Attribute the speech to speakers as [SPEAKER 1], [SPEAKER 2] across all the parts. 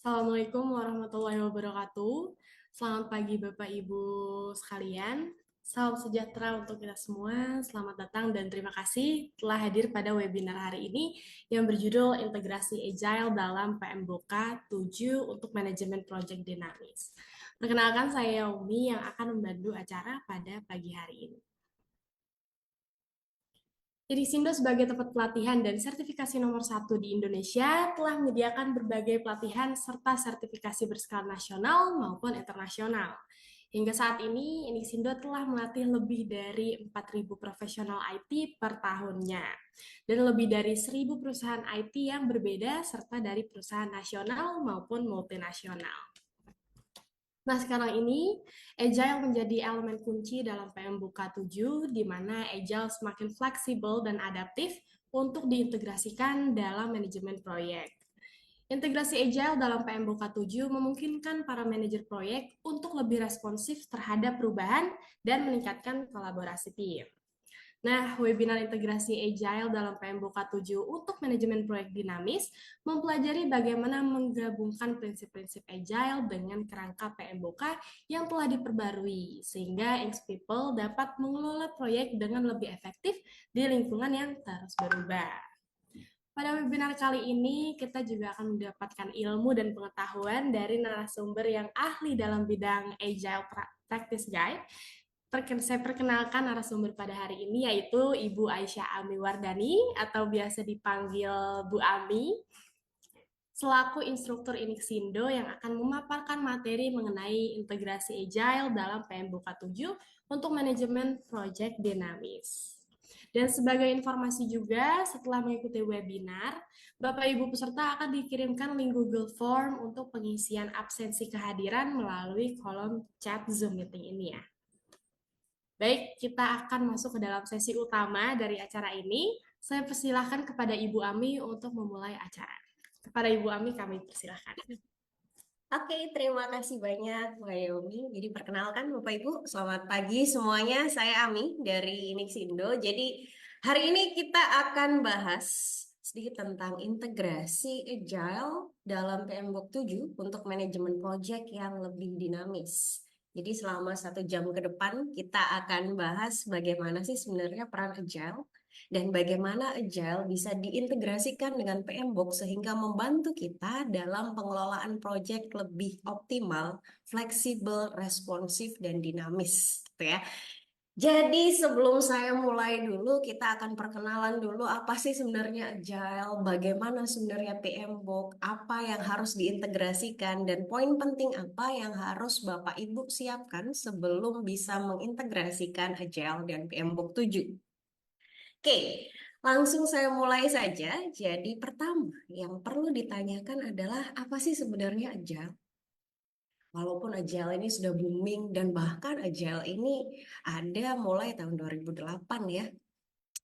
[SPEAKER 1] Assalamualaikum warahmatullahi wabarakatuh. Selamat pagi Bapak Ibu sekalian. Salam sejahtera untuk kita semua. Selamat datang dan terima kasih telah hadir pada webinar hari ini yang berjudul Integrasi Agile dalam PMBOK 7 untuk Manajemen Project Dinamis. Perkenalkan saya Umi yang akan membantu acara pada pagi hari ini. Edisindo sebagai tempat pelatihan dan sertifikasi nomor satu di Indonesia telah menyediakan berbagai pelatihan serta sertifikasi berskala nasional maupun internasional. Hingga saat ini, Edisindo telah melatih lebih dari 4.000 profesional IT per tahunnya, dan lebih dari 1.000 perusahaan IT yang berbeda serta dari perusahaan nasional maupun multinasional. Nah, sekarang ini Agile menjadi elemen kunci dalam PMBOK 7, di mana Agile semakin fleksibel dan adaptif untuk diintegrasikan dalam manajemen proyek. Integrasi Agile dalam PMBOK 7 memungkinkan para manajer proyek untuk lebih responsif terhadap perubahan dan meningkatkan kolaborasi tim. Nah, webinar integrasi Agile dalam PMBOK 7 untuk manajemen proyek dinamis mempelajari bagaimana menggabungkan prinsip-prinsip Agile dengan kerangka PMBOK yang telah diperbarui, sehingga Inks People dapat mengelola proyek dengan lebih efektif di lingkungan yang terus berubah. Pada webinar kali ini, kita juga akan mendapatkan ilmu dan pengetahuan dari narasumber yang ahli dalam bidang Agile Practice Guide. Saya perkenalkan narasumber pada hari ini yaitu Ibu Aisyah Ami Wardani atau biasa dipanggil Bu Ami, selaku instruktur Inixindo yang akan memaparkan materi mengenai integrasi Agile dalam PMBOK 7 untuk manajemen project dinamis. Dan sebagai informasi juga, setelah mengikuti webinar, Bapak Ibu peserta akan dikirimkan link Google Form untuk pengisian absensi kehadiran melalui kolom chat Zoom meeting ini ya. Baik, kita akan masuk ke dalam sesi utama dari acara ini. Saya persilahkan kepada Ibu Ami untuk memulai acara. Kepada Ibu Ami kami persilahkan.
[SPEAKER 2] Oke, terima kasih banyak Mbak Yomi. Jadi perkenalkan Bapak Ibu, selamat pagi semuanya. Saya Ami dari Inixindo. Jadi hari ini kita akan bahas sedikit tentang integrasi Agile dalam PMBOK 7 untuk manajemen project yang lebih dinamis. Jadi selama 1 jam ke depan kita akan bahas bagaimana sih sebenarnya peran Agile dan bagaimana Agile bisa diintegrasikan dengan PMBOK sehingga membantu kita dalam pengelolaan proyek lebih optimal, fleksibel, responsif, dan dinamis, gitu ya. Jadi sebelum saya mulai dulu, kita akan perkenalan dulu apa sih sebenarnya Agile, bagaimana sebenarnya PMBOK, apa yang harus diintegrasikan, dan poin penting apa yang harus Bapak Ibu siapkan sebelum bisa mengintegrasikan Agile dan PMBOK 7. Oke, langsung saya mulai saja. Jadi pertama, yang perlu ditanyakan adalah apa sih sebenarnya Agile? Walaupun Agile ini sudah booming dan bahkan Agile ini ada mulai tahun 2008 ya.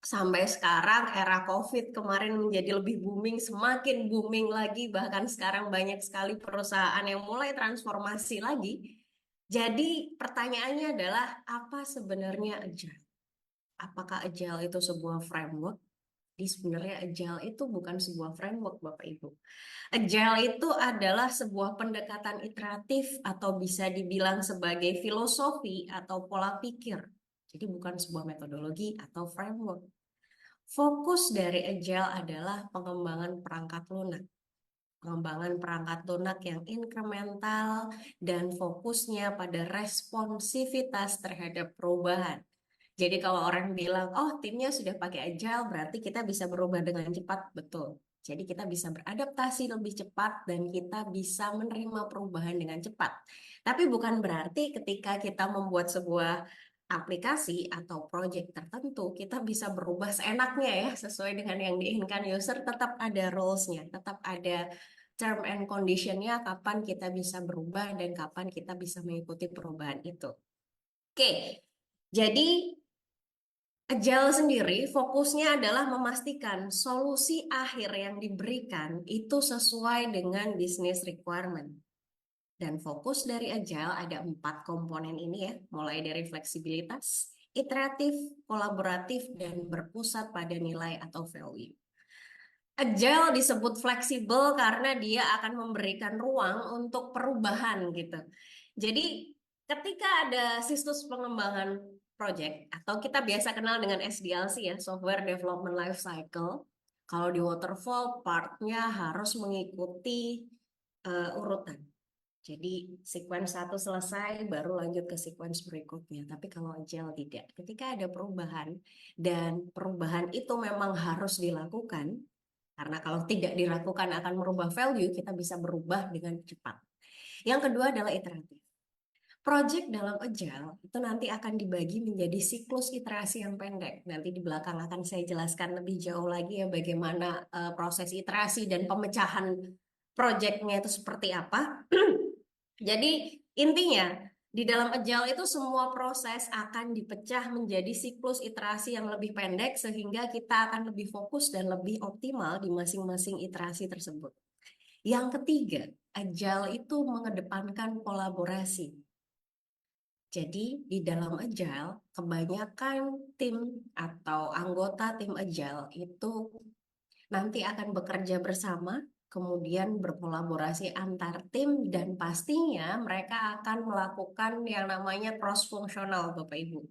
[SPEAKER 2] Sampai sekarang era COVID kemarin menjadi lebih booming, semakin booming lagi. Bahkan sekarang banyak sekali perusahaan yang mulai transformasi lagi. Jadi pertanyaannya adalah apa sebenarnya Agile? Apakah Agile itu sebuah framework? Jadi sebenarnya Agile itu bukan sebuah framework, Bapak Ibu. Agile itu adalah sebuah pendekatan iteratif atau bisa dibilang sebagai filosofi atau pola pikir. Jadi bukan sebuah metodologi atau framework. Fokus dari Agile adalah pengembangan perangkat lunak. Pengembangan perangkat lunak yang incremental dan fokusnya pada responsivitas terhadap perubahan. Jadi kalau orang bilang, oh timnya sudah pakai agile, berarti kita bisa berubah dengan cepat. Betul. Jadi kita bisa beradaptasi lebih cepat dan kita bisa menerima perubahan dengan cepat. Tapi bukan berarti ketika kita membuat sebuah aplikasi atau project tertentu, kita bisa berubah seenaknya ya, sesuai dengan yang diinginkan user, tetap ada rules-nya, tetap ada term and condition-nya, kapan kita bisa berubah dan kapan kita bisa mengikuti perubahan itu. Oke, jadi Agile sendiri fokusnya adalah memastikan solusi akhir yang diberikan itu sesuai dengan business requirement. Dan fokus dari Agile ada 4 komponen ini ya, mulai dari fleksibilitas, iteratif, kolaboratif, dan berpusat pada nilai atau value. Agile disebut fleksibel karena dia akan memberikan ruang untuk perubahan gitu. Jadi ketika ada siklus pengembangan project atau kita biasa kenal dengan SDLC ya, Software Development Life Cycle. Kalau di waterfall partnya harus mengikuti urutan. Jadi sequence satu selesai baru lanjut ke sequence berikutnya. Tapi kalau agile tidak. Ketika ada perubahan dan perubahan itu memang harus dilakukan, karena kalau tidak dilakukan akan merubah value, kita bisa berubah dengan cepat. Yang kedua adalah iteratif. Project dalam Agile itu nanti akan dibagi menjadi siklus iterasi yang pendek. Nanti di belakang akan saya jelaskan lebih jauh lagi ya bagaimana proses iterasi dan pemecahan projectnya itu seperti apa. Jadi intinya di dalam Agile itu semua proses akan dipecah menjadi siklus iterasi yang lebih pendek sehingga kita akan lebih fokus dan lebih optimal di masing-masing iterasi tersebut. Yang ketiga, Agile itu mengedepankan kolaborasi. Jadi di dalam Agile, kebanyakan tim atau anggota tim Agile itu nanti akan bekerja bersama, kemudian berkolaborasi antar tim, dan pastinya mereka akan melakukan yang namanya cross-fungsional, Bapak Ibu.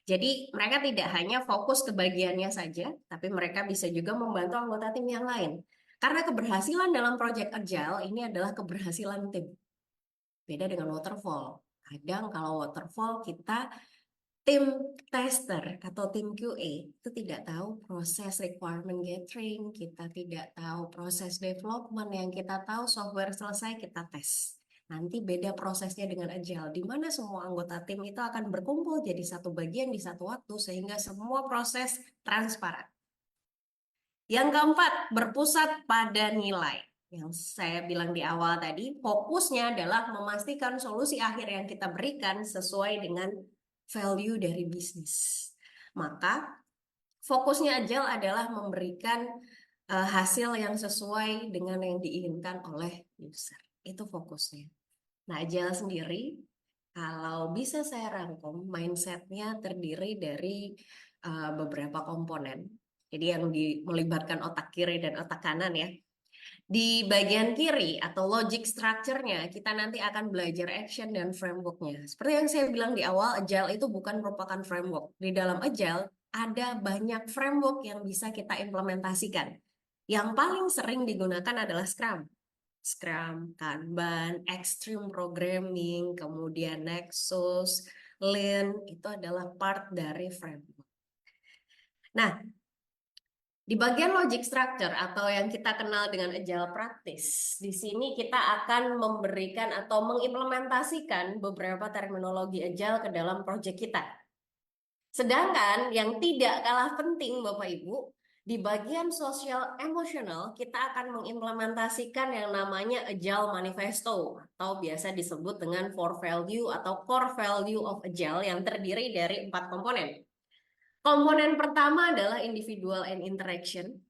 [SPEAKER 2] Jadi mereka tidak hanya fokus ke bagiannya saja, tapi mereka bisa juga membantu anggota tim yang lain. Karena keberhasilan dalam project Agile ini adalah keberhasilan tim. Beda dengan waterfall. Kadang kalau waterfall kita tim tester atau tim QA itu tidak tahu proses requirement gathering, kita tidak tahu proses development, yang kita tahu software selesai kita tes. Nanti beda prosesnya dengan Agile, di mana semua anggota tim itu akan berkumpul jadi satu bagian di satu waktu sehingga semua proses transparan. Yang keempat, berpusat pada nilai. Yang saya bilang di awal tadi, fokusnya adalah memastikan solusi akhir yang kita berikan sesuai dengan value dari bisnis. Maka fokusnya Agile adalah memberikan hasil yang sesuai dengan yang diinginkan oleh user. Itu fokusnya. Nah, Agile sendiri, kalau bisa saya rangkum, mindsetnya terdiri dari beberapa komponen. Jadi yang melibatkan otak kiri dan otak kanan ya. Di bagian kiri atau logic structure-nya, kita nanti akan belajar action dan framework-nya. Seperti yang saya bilang di awal, Agile itu bukan merupakan framework. Di dalam Agile, ada banyak framework yang bisa kita implementasikan. Yang paling sering digunakan adalah Scrum. Scrum, Kanban, Extreme Programming, kemudian Nexus, Lean, itu adalah part dari framework. Nah, di bagian logic structure atau yang kita kenal dengan agile practice, di sini kita akan memberikan atau mengimplementasikan beberapa terminologi agile ke dalam proyek kita. Sedangkan yang tidak kalah penting Bapak Ibu, di bagian sosial emosional kita akan mengimplementasikan yang namanya Agile Manifesto atau biasa disebut dengan Four Value atau Core Value of Agile yang terdiri dari 4 komponen. Komponen pertama adalah individual and interaction.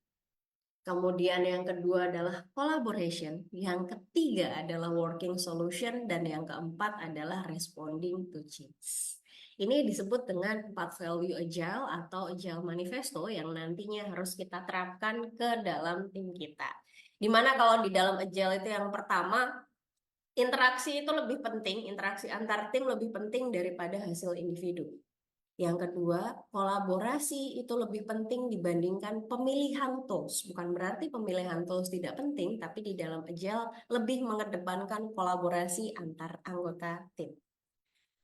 [SPEAKER 2] Kemudian yang kedua adalah collaboration, yang ketiga adalah working solution, dan yang keempat adalah responding to change. Ini disebut dengan 4 value agile atau agile manifesto yang nantinya harus kita terapkan ke dalam tim kita. Dimana kalau di dalam agile itu yang pertama, interaksi itu lebih penting, interaksi antar tim lebih penting daripada hasil individu. Yang kedua, kolaborasi itu lebih penting dibandingkan pemilihan tools. Bukan berarti pemilihan tools tidak penting, tapi di dalam Agile lebih mengedepankan kolaborasi antar anggota tim.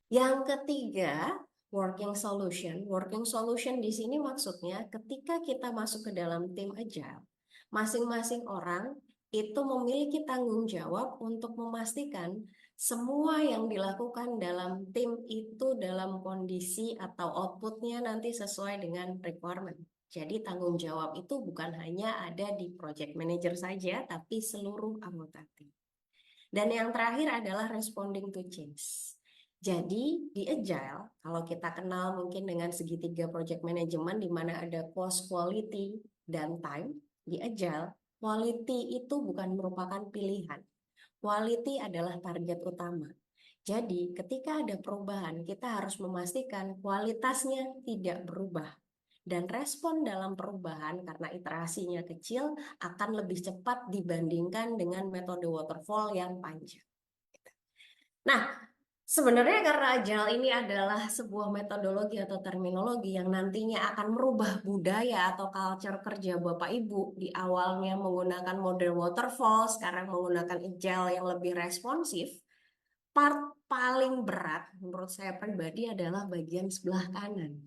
[SPEAKER 2] Yang ketiga, working solution. Working solution di sini maksudnya ketika kita masuk ke dalam tim Agile, masing-masing orang itu memiliki tanggung jawab untuk memastikan semua yang dilakukan dalam tim itu dalam kondisi atau outputnya nanti sesuai dengan requirement. Jadi tanggung jawab itu bukan hanya ada di project manager saja, tapi seluruh anggota tim. Dan yang terakhir adalah responding to change. Jadi di Agile, kalau kita kenal mungkin dengan segitiga project management di mana ada cost, quality, dan time, di Agile, quality itu bukan merupakan pilihan. Quality adalah target utama. Jadi ketika ada perubahan, kita harus memastikan kualitasnya tidak berubah. dan respon dalam perubahan karena iterasinya kecil akan lebih cepat dibandingkan dengan metode waterfall yang panjang. Nah, sebenarnya karena Agile ini adalah sebuah metodologi atau terminologi yang nantinya akan merubah budaya atau culture kerja Bapak Ibu, di awalnya menggunakan model waterfall, sekarang menggunakan Agile yang lebih responsif. Part paling berat menurut saya pribadi adalah bagian sebelah kanan,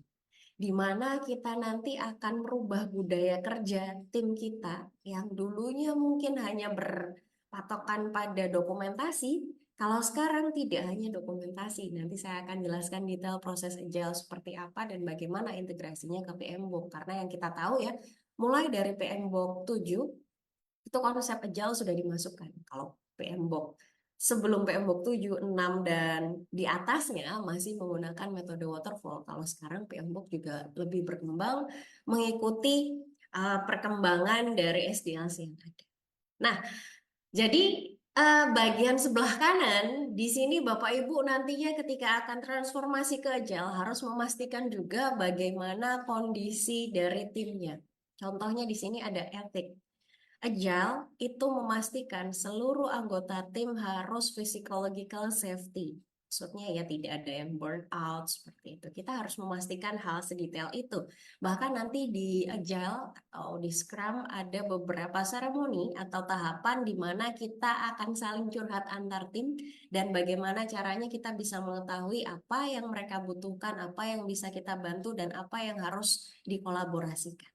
[SPEAKER 2] di mana kita nanti akan merubah budaya kerja tim kita yang dulunya mungkin hanya berpatokan pada dokumentasi. Kalau sekarang tidak hanya dokumentasi, nanti saya akan jelaskan detail proses agile seperti apa dan bagaimana integrasinya ke PMBOK. Karena yang kita tahu ya, mulai dari PMBOK 7 itu konsep agile sudah dimasukkan. Kalau PMBOK sebelum PMBOK 7, 6 dan di atasnya masih menggunakan metode waterfall. Kalau sekarang PMBOK juga lebih berkembang mengikuti perkembangan dari SDLC yang ada. Nah, jadi bagian sebelah kanan di sini Bapak Ibu nantinya ketika akan transformasi ke agile harus memastikan juga bagaimana kondisi dari timnya. Contohnya di sini ada etik. Agile itu memastikan seluruh anggota tim harus physiological safety. Maksudnya ya tidak ada yang burn out seperti itu. Kita harus memastikan hal sedetail itu. Bahkan nanti di Agile atau di Scrum ada beberapa seremoni atau tahapan di mana kita akan saling curhat antar tim dan bagaimana caranya kita bisa mengetahui apa yang mereka butuhkan, apa yang bisa kita bantu dan apa yang harus dikolaborasikan.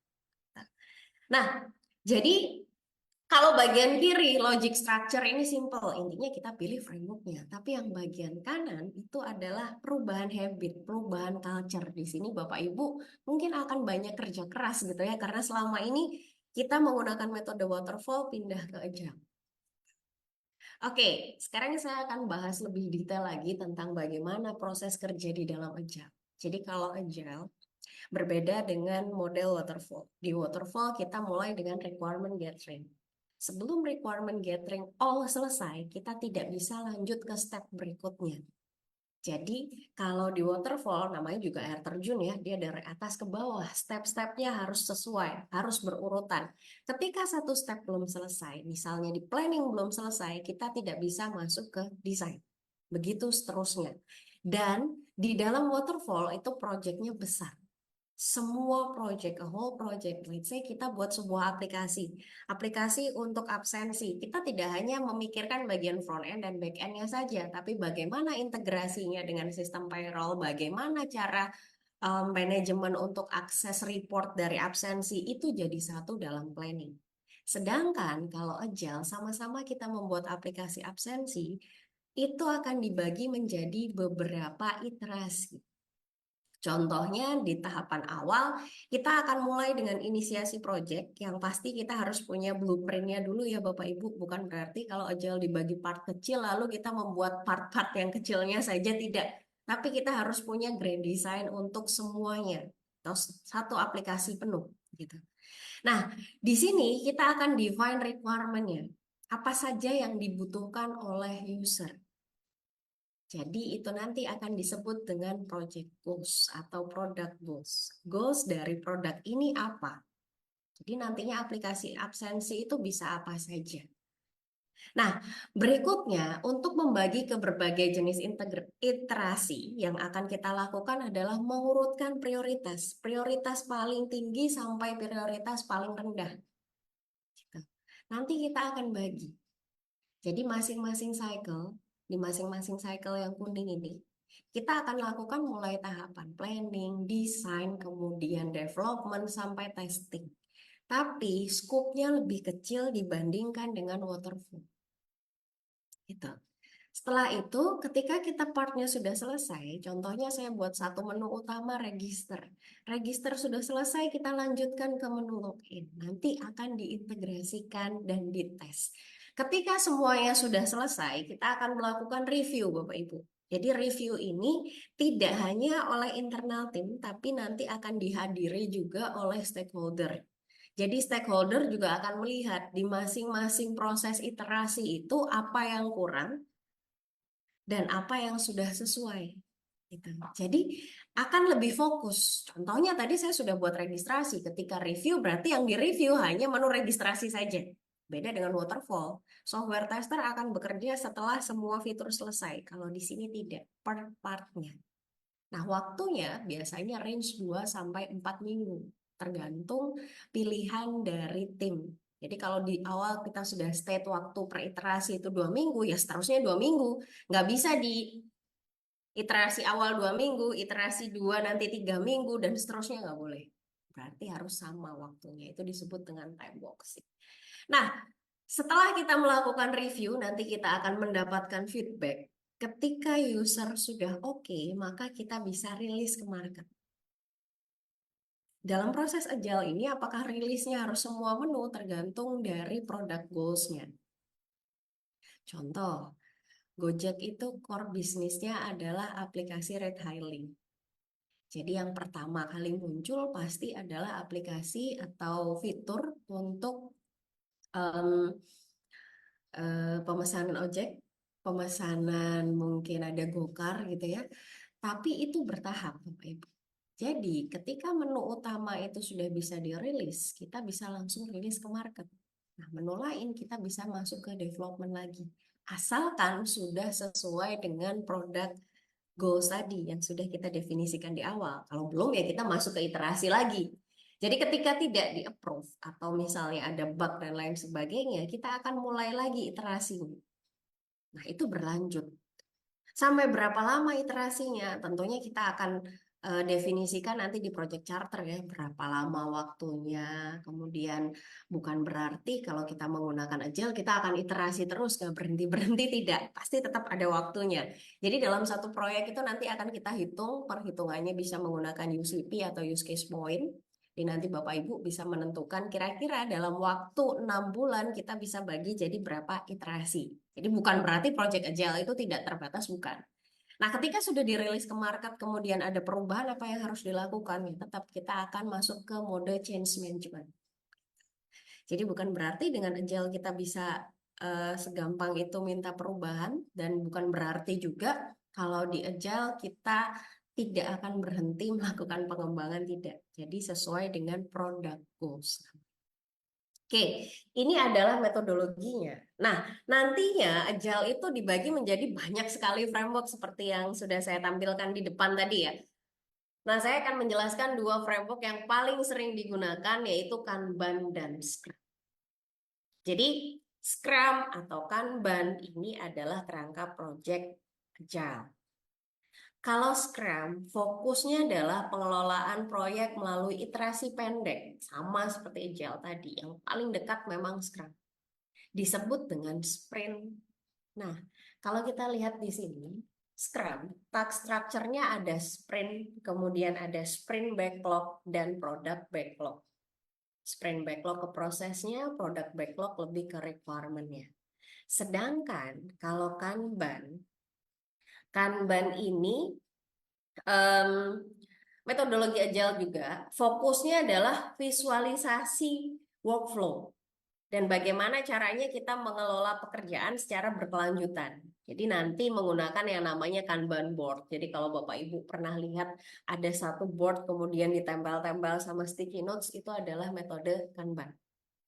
[SPEAKER 2] Nah, jadi kalau bagian kiri, logic structure ini simple. Intinya kita pilih frameworknya. Tapi yang bagian kanan itu adalah perubahan habit, perubahan culture. Di sini Bapak Ibu mungkin akan banyak kerja keras gitu ya. Karena selama ini kita menggunakan metode waterfall pindah ke agile. Oke, sekarang saya akan bahas lebih detail lagi tentang bagaimana proses kerja di dalam agile. Jadi kalau agile berbeda dengan model waterfall. Di waterfall kita mulai dengan requirement gathering. Sebelum requirement gathering all selesai, kita tidak bisa lanjut ke step berikutnya. Jadi kalau di waterfall namanya juga air terjun ya, dia dari atas ke bawah, step-stepnya harus sesuai, harus berurutan. Ketika satu step belum selesai, misalnya di planning belum selesai, kita tidak bisa masuk ke desain. Begitu seterusnya. Dan di dalam waterfall itu projectnya besar, semua project, a whole project. Let's say kita buat sebuah aplikasi untuk absensi. Kita tidak hanya memikirkan bagian front end dan back endnya saja, tapi bagaimana integrasinya dengan sistem payroll, bagaimana cara manajemen untuk akses report dari absensi itu jadi satu dalam planning. Sedangkan kalau agile sama-sama kita membuat aplikasi absensi, itu akan dibagi menjadi beberapa iterasi. Contohnya di tahapan awal kita akan mulai dengan inisiasi project yang pasti kita harus punya blueprintnya dulu ya Bapak Ibu. Bukan berarti kalau Agile dibagi part kecil lalu kita membuat part-part yang kecilnya saja tidak. Tapi kita harus punya grand design untuk semuanya atau satu aplikasi penuh gitu. Nah, di sini kita akan define requirement-nya. Apa saja yang dibutuhkan oleh user. Jadi itu nanti akan disebut dengan project goals atau product goals. Goals dari produk ini apa? Jadi nantinya aplikasi absensi itu bisa apa saja. Nah, berikutnya untuk membagi ke berbagai jenis iterasi yang akan kita lakukan adalah mengurutkan prioritas. Prioritas paling tinggi sampai prioritas paling rendah. Gitu. Nanti kita akan bagi. Jadi masing-masing cycle, di masing-masing cycle yang kuning ini, kita akan lakukan mulai tahapan planning, desain, kemudian development, sampai testing. Tapi scope-nya lebih kecil dibandingkan dengan waterfall. Gitu. Setelah itu, ketika kita partnya sudah selesai, contohnya saya buat satu menu utama register. Register sudah selesai, kita lanjutkan ke menu login. Nanti akan diintegrasikan dan dites. Ketika semuanya sudah selesai, kita akan melakukan review, Bapak Ibu. Jadi review ini tidak hanya oleh internal tim, tapi nanti akan dihadiri juga oleh stakeholder. Jadi stakeholder juga akan melihat di masing-masing proses iterasi itu apa yang kurang, dan apa yang sudah sesuai gitu. Jadi akan lebih fokus. Contohnya tadi saya sudah buat registrasi. Ketika review berarti yang direview hanya menu registrasi saja. Beda dengan waterfall. Software tester akan bekerja setelah semua fitur selesai. Kalau di sini tidak, per partnya. Nah, waktunya biasanya range 2 sampai 4 minggu, tergantung pilihan dari tim. Jadi kalau di awal kita sudah state waktu per iterasi itu 2 minggu, ya seterusnya 2 minggu. Nggak bisa di iterasi awal 2 minggu, iterasi dua nanti 3 minggu, dan seterusnya nggak boleh. Berarti harus sama waktunya. Itu disebut dengan time boxing. Nah, setelah kita melakukan review, nanti kita akan mendapatkan feedback. Ketika user sudah oke, maka kita bisa rilis ke market. Dalam proses agile ini, apakah rilisnya harus semua menu tergantung dari product goals-nya. Contoh, Gojek itu core bisnisnya adalah aplikasi ride hailing. Jadi yang pertama kali muncul pasti adalah aplikasi atau fitur untuk em, pemesanan ojek, pemesanan mungkin ada Gokar gitu ya. Tapi itu bertahap, Bapak Ibu. Jadi ketika menu utama itu sudah bisa dirilis, kita bisa langsung rilis ke market. Nah, menu lain kita bisa masuk ke development lagi. Asalkan sudah sesuai dengan produk goals tadi yang sudah kita definisikan di awal. Kalau belum ya kita masuk ke iterasi lagi. Jadi ketika tidak di-approve atau misalnya ada bug dan lain sebagainya, kita akan mulai lagi iterasi. Nah, itu berlanjut. Sampai berapa lama iterasinya? Tentunya kita akan definisikan nanti di project charter ya, berapa lama waktunya. Kemudian bukan berarti kalau kita menggunakan agile kita akan iterasi terus, nggak berhenti-berhenti, tidak. Pasti tetap ada waktunya. Jadi dalam satu proyek itu nanti akan kita hitung, perhitungannya bisa menggunakan UCP atau use case point. Jadi nanti Bapak Ibu bisa menentukan kira-kira dalam waktu 6 bulan kita bisa bagi jadi berapa iterasi. Jadi bukan berarti project agile itu tidak terbatas, bukan. Nah, ketika sudah dirilis ke market, kemudian ada perubahan apa yang harus dilakukan, ya, tetap kita akan masuk ke mode change management. Jadi bukan berarti dengan agile kita bisa segampang itu minta perubahan, dan bukan berarti juga kalau di agile kita tidak akan berhenti melakukan pengembangan, tidak. Jadi sesuai dengan product goals. Oke, ini adalah metodologinya. Nah, nantinya Agile itu dibagi menjadi banyak sekali framework seperti yang sudah saya tampilkan di depan tadi ya. Nah, saya akan menjelaskan dua framework yang paling sering digunakan yaitu Kanban dan Scrum. Jadi, Scrum atau Kanban ini adalah kerangka project Agile. Kalau Scrum, fokusnya adalah pengelolaan proyek melalui iterasi pendek, sama seperti Agile tadi. Yang paling dekat memang Scrum, disebut dengan sprint. Nah, kalau kita lihat di sini, Scrum, task structure-nya ada sprint, kemudian ada sprint backlog, dan product backlog. Sprint backlog ke prosesnya, product backlog lebih ke requirement-nya. Sedangkan kalau Kanban ini em, metodologi agile juga, fokusnya adalah visualisasi workflow dan bagaimana caranya kita mengelola pekerjaan secara berkelanjutan. Jadi nanti menggunakan yang namanya Kanban board. Jadi kalau Bapak Ibu pernah lihat ada satu board kemudian ditempel-tempel sama sticky notes, itu adalah metode Kanban.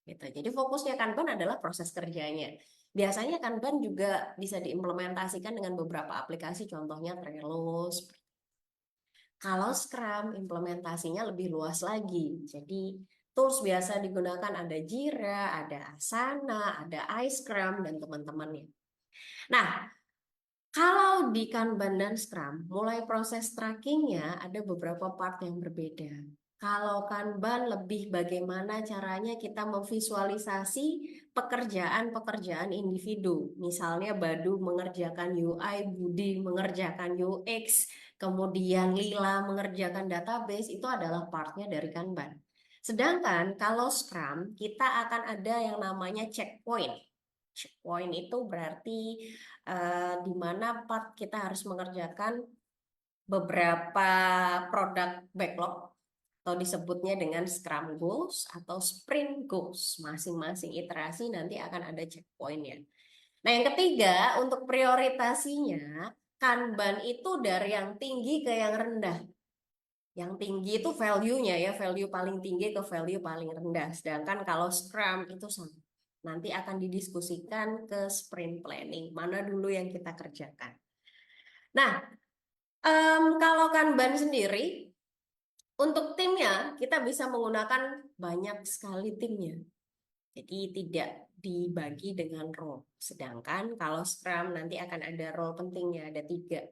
[SPEAKER 2] Gitu. Jadi fokusnya Kanban adalah proses kerjanya. Biasanya Kanban juga bisa diimplementasikan dengan beberapa aplikasi, contohnya Trello. Kalau Scrum implementasinya lebih luas lagi. Jadi tools biasa digunakan ada Jira, ada Asana, ada iScrum, dan teman-temannya. Nah, kalau di Kanban dan Scrum, mulai proses trackingnya ada beberapa part yang berbeda. Kalau Kanban lebih bagaimana caranya kita memvisualisasi pekerjaan-pekerjaan individu. Misalnya Badu mengerjakan UI, Budi mengerjakan UX, kemudian Lila mengerjakan database, itu adalah partnya dari Kanban. Sedangkan kalau Scrum, kita akan ada yang namanya checkpoint. Checkpoint itu berarti di mana part kita harus mengerjakan beberapa produk backlog atau disebutnya dengan Scrum Goals atau Sprint Goals. Masing-masing iterasi nanti akan ada checkpointnya. Nah, yang ketiga, untuk prioritasinya, Kanban itu dari yang tinggi ke yang rendah. Yang tinggi itu value-nya ya, value paling tinggi ke value paling rendah. Sedangkan kalau Scrum itu sama. Nanti akan didiskusikan ke sprint planning, mana dulu yang kita kerjakan. Nah, kalau Kanban sendiri, untuk timnya kita bisa menggunakan banyak sekali timnya. Jadi tidak dibagi dengan role. Sedangkan kalau Scrum nanti akan ada role pentingnya, ada tiga.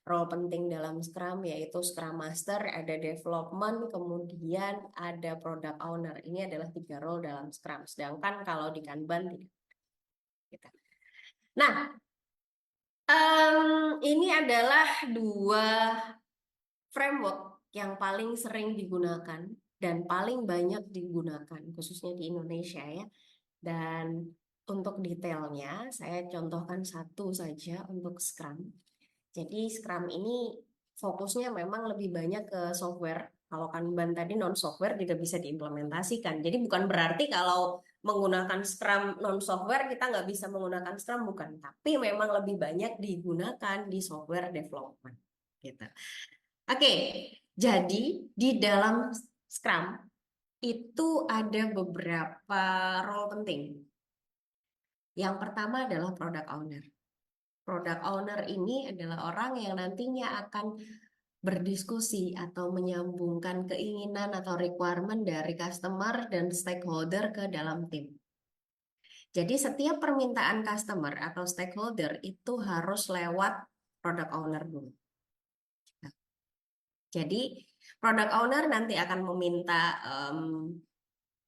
[SPEAKER 2] Role penting dalam Scrum yaitu Scrum Master, ada Development, kemudian ada Product Owner. Ini adalah tiga role dalam Scrum. Sedangkan kalau di Kanban tidak. Gitu. Nah, ini adalah dua framework yang paling sering digunakan dan paling banyak digunakan, khususnya di Indonesia ya. Dan untuk detailnya, saya contohkan satu saja untuk Scrum. Jadi Scrum ini fokusnya memang lebih banyak ke software. Kalau Kanban tadi non-software juga bisa diimplementasikan. Jadi bukan berarti kalau menggunakan Scrum non-software kita nggak bisa menggunakan Scrum, bukan. Tapi memang lebih banyak digunakan di software development. Gitu. Oke, jadi di dalam Scrum itu ada beberapa role penting. Yang pertama adalah product owner. Product owner ini adalah orang yang nantinya akan berdiskusi atau menyambungkan keinginan atau requirement dari customer dan stakeholder ke dalam tim. Jadi setiap permintaan customer atau stakeholder itu harus lewat product owner dulu. Jadi product owner nanti akan meminta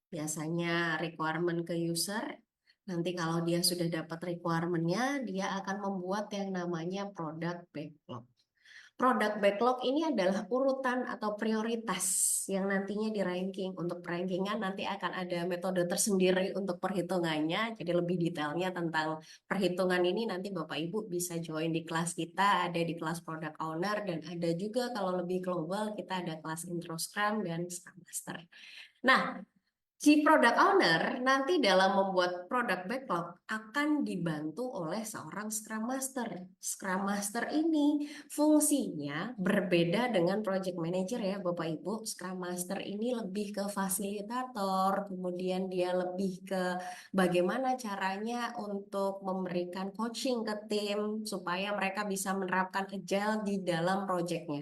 [SPEAKER 2] biasanya requirement ke user. Nanti kalau dia sudah dapat requirement-nya, dia akan membuat yang namanya product backlog. Product backlog ini adalah urutan atau prioritas yang nantinya di ranking. Untuk rankingan nanti akan ada metode tersendiri untuk perhitungannya. Jadi lebih detailnya tentang perhitungan ini nanti Bapak Ibu bisa join di kelas kita, ada di kelas product owner dan ada juga kalau lebih global kita ada kelas intro Scrum dan Scrum Master. Nah, si product owner nanti dalam membuat product backlog akan dibantu oleh seorang Scrum Master. Scrum Master ini fungsinya berbeda dengan project manager ya Bapak Ibu. Scrum Master ini lebih ke fasilitator, kemudian dia lebih ke bagaimana caranya untuk memberikan coaching ke tim supaya mereka bisa menerapkan agile di dalam projectnya.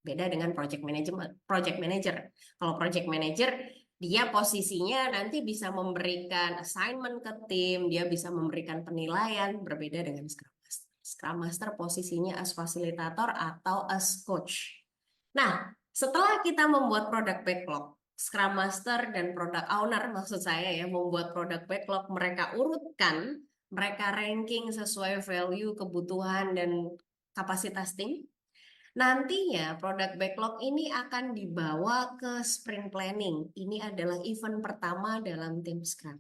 [SPEAKER 2] Beda dengan project management, project manager. Kalau project manager dia posisinya nanti bisa memberikan assignment ke tim, dia bisa memberikan penilaian, berbeda dengan Scrum Master. Scrum Master posisinya as fasilitator atau as coach. Nah, setelah kita membuat product backlog, Scrum Master dan product owner maksud saya ya membuat product backlog, mereka urutkan, mereka ranking sesuai value, kebutuhan dan kapasitas tim. Nantinya produk backlog ini akan dibawa ke sprint planning. Ini adalah event pertama dalam tim Scrum.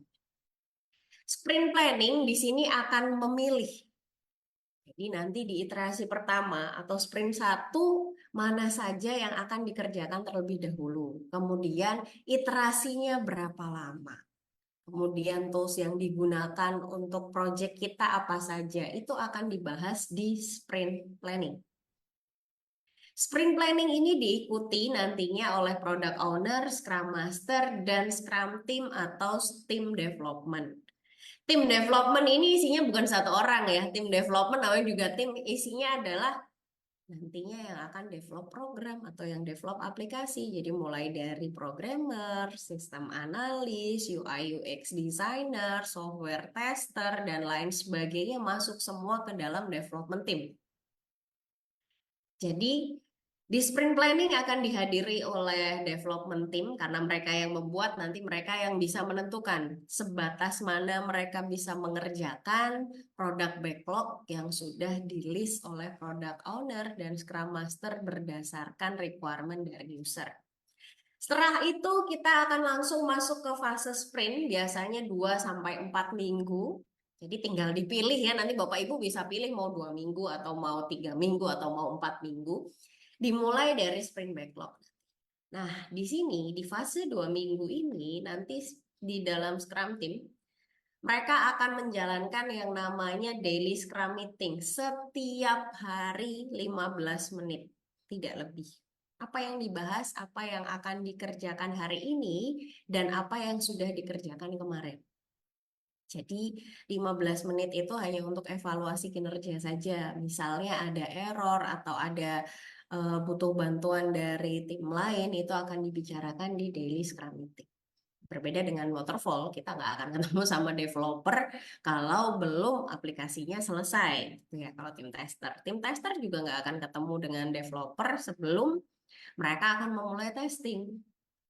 [SPEAKER 2] Sprint planning di sini akan memilih. Jadi nanti di iterasi pertama atau sprint 1 mana saja yang akan dikerjakan terlebih dahulu. Kemudian iterasinya berapa lama. Kemudian tools yang digunakan untuk project kita apa saja. Itu akan dibahas di sprint planning. Sprint planning ini diikuti nantinya oleh product owner, scrum master, dan scrum team atau team development. Tim development ini isinya bukan satu orang ya. Tim development namanya juga tim, isinya adalah nantinya yang akan develop program atau yang develop aplikasi. Jadi mulai dari programmer, sistem analis, UI UX designer, software tester, dan lain sebagainya masuk semua ke dalam development team. Jadi di sprint planning akan dihadiri oleh development team karena mereka yang membuat, nanti mereka yang bisa menentukan sebatas mana mereka bisa mengerjakan produk backlog yang sudah di list oleh product owner dan Scrum Master berdasarkan requirement dari user. Setelah itu kita akan langsung masuk ke fase sprint, biasanya 2 sampai 4 minggu. Jadi tinggal dipilih ya, nanti Bapak Ibu bisa pilih mau 2 minggu atau mau 3 minggu atau mau 4 minggu. Dimulai dari sprint backlog. Nah, di sini di fase 2 minggu ini nanti di dalam Scrum Team mereka akan menjalankan yang namanya daily Scrum meeting setiap hari 15 menit, tidak lebih. Apa yang dibahas, apa yang akan dikerjakan hari ini, dan apa yang sudah dikerjakan kemarin. Jadi 15 menit itu hanya untuk evaluasi kinerja saja. Misalnya ada error atau ada butuh bantuan dari tim lain, itu akan dibicarakan di daily Scrum meeting. Berbeda dengan waterfall, kita nggak akan ketemu sama developer kalau belum aplikasinya selesai. Gitu ya, kalau tim tester. Tim tester juga nggak akan ketemu dengan developer sebelum mereka akan memulai testing.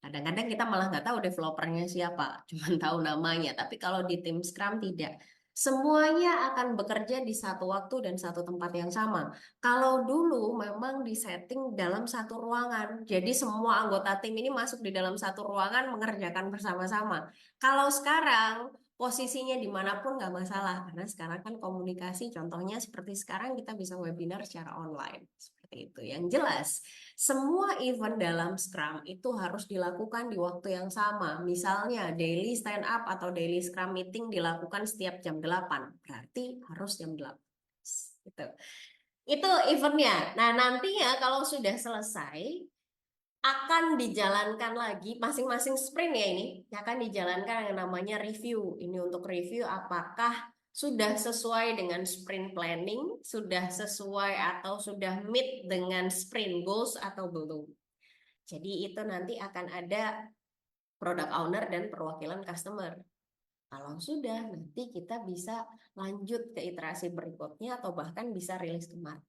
[SPEAKER 2] Kadang-kadang kita malah nggak tahu developernya siapa, cuma tahu namanya. Tapi kalau di tim Scrum tidak. Semuanya akan bekerja di satu waktu dan satu tempat yang sama. Kalau dulu memang disetting dalam satu ruangan, jadi semua anggota tim ini masuk di dalam satu ruangan mengerjakan bersama-sama. Kalau sekarang posisinya dimanapun nggak masalah, karena sekarang kan komunikasi, contohnya seperti sekarang kita bisa webinar secara online. Seperti itu. Yang jelas, semua event dalam Scrum itu harus dilakukan di waktu yang sama. Misalnya daily stand up atau daily Scrum meeting dilakukan setiap jam 8. Berarti harus jam 8. Gitu. Itu eventnya. Nah, nantinya kalau sudah selesai, akan dijalankan lagi masing-masing sprint ya ini akan dijalankan yang namanya review. Ini untuk review apakah sudah sesuai dengan sprint planning, sudah sesuai atau sudah meet dengan sprint goals atau belum. Jadi itu nanti akan ada product owner dan perwakilan customer. Kalau sudah, nanti kita bisa lanjut ke iterasi berikutnya atau bahkan bisa rilis ke market.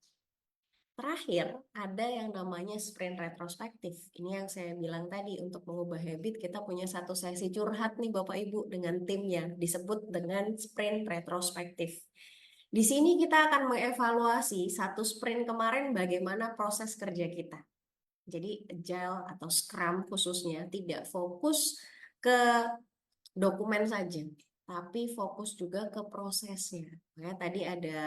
[SPEAKER 2] Terakhir, ada yang namanya sprint retrospektif. Ini yang saya bilang tadi, untuk mengubah habit, kita punya satu sesi curhat nih Bapak Ibu dengan timnya, disebut dengan sprint retrospektif. Di sini kita akan mengevaluasi satu sprint kemarin bagaimana proses kerja kita. Jadi agile atau Scrum khususnya tidak fokus ke dokumen saja, tapi fokus juga ke prosesnya. Makanya tadi ada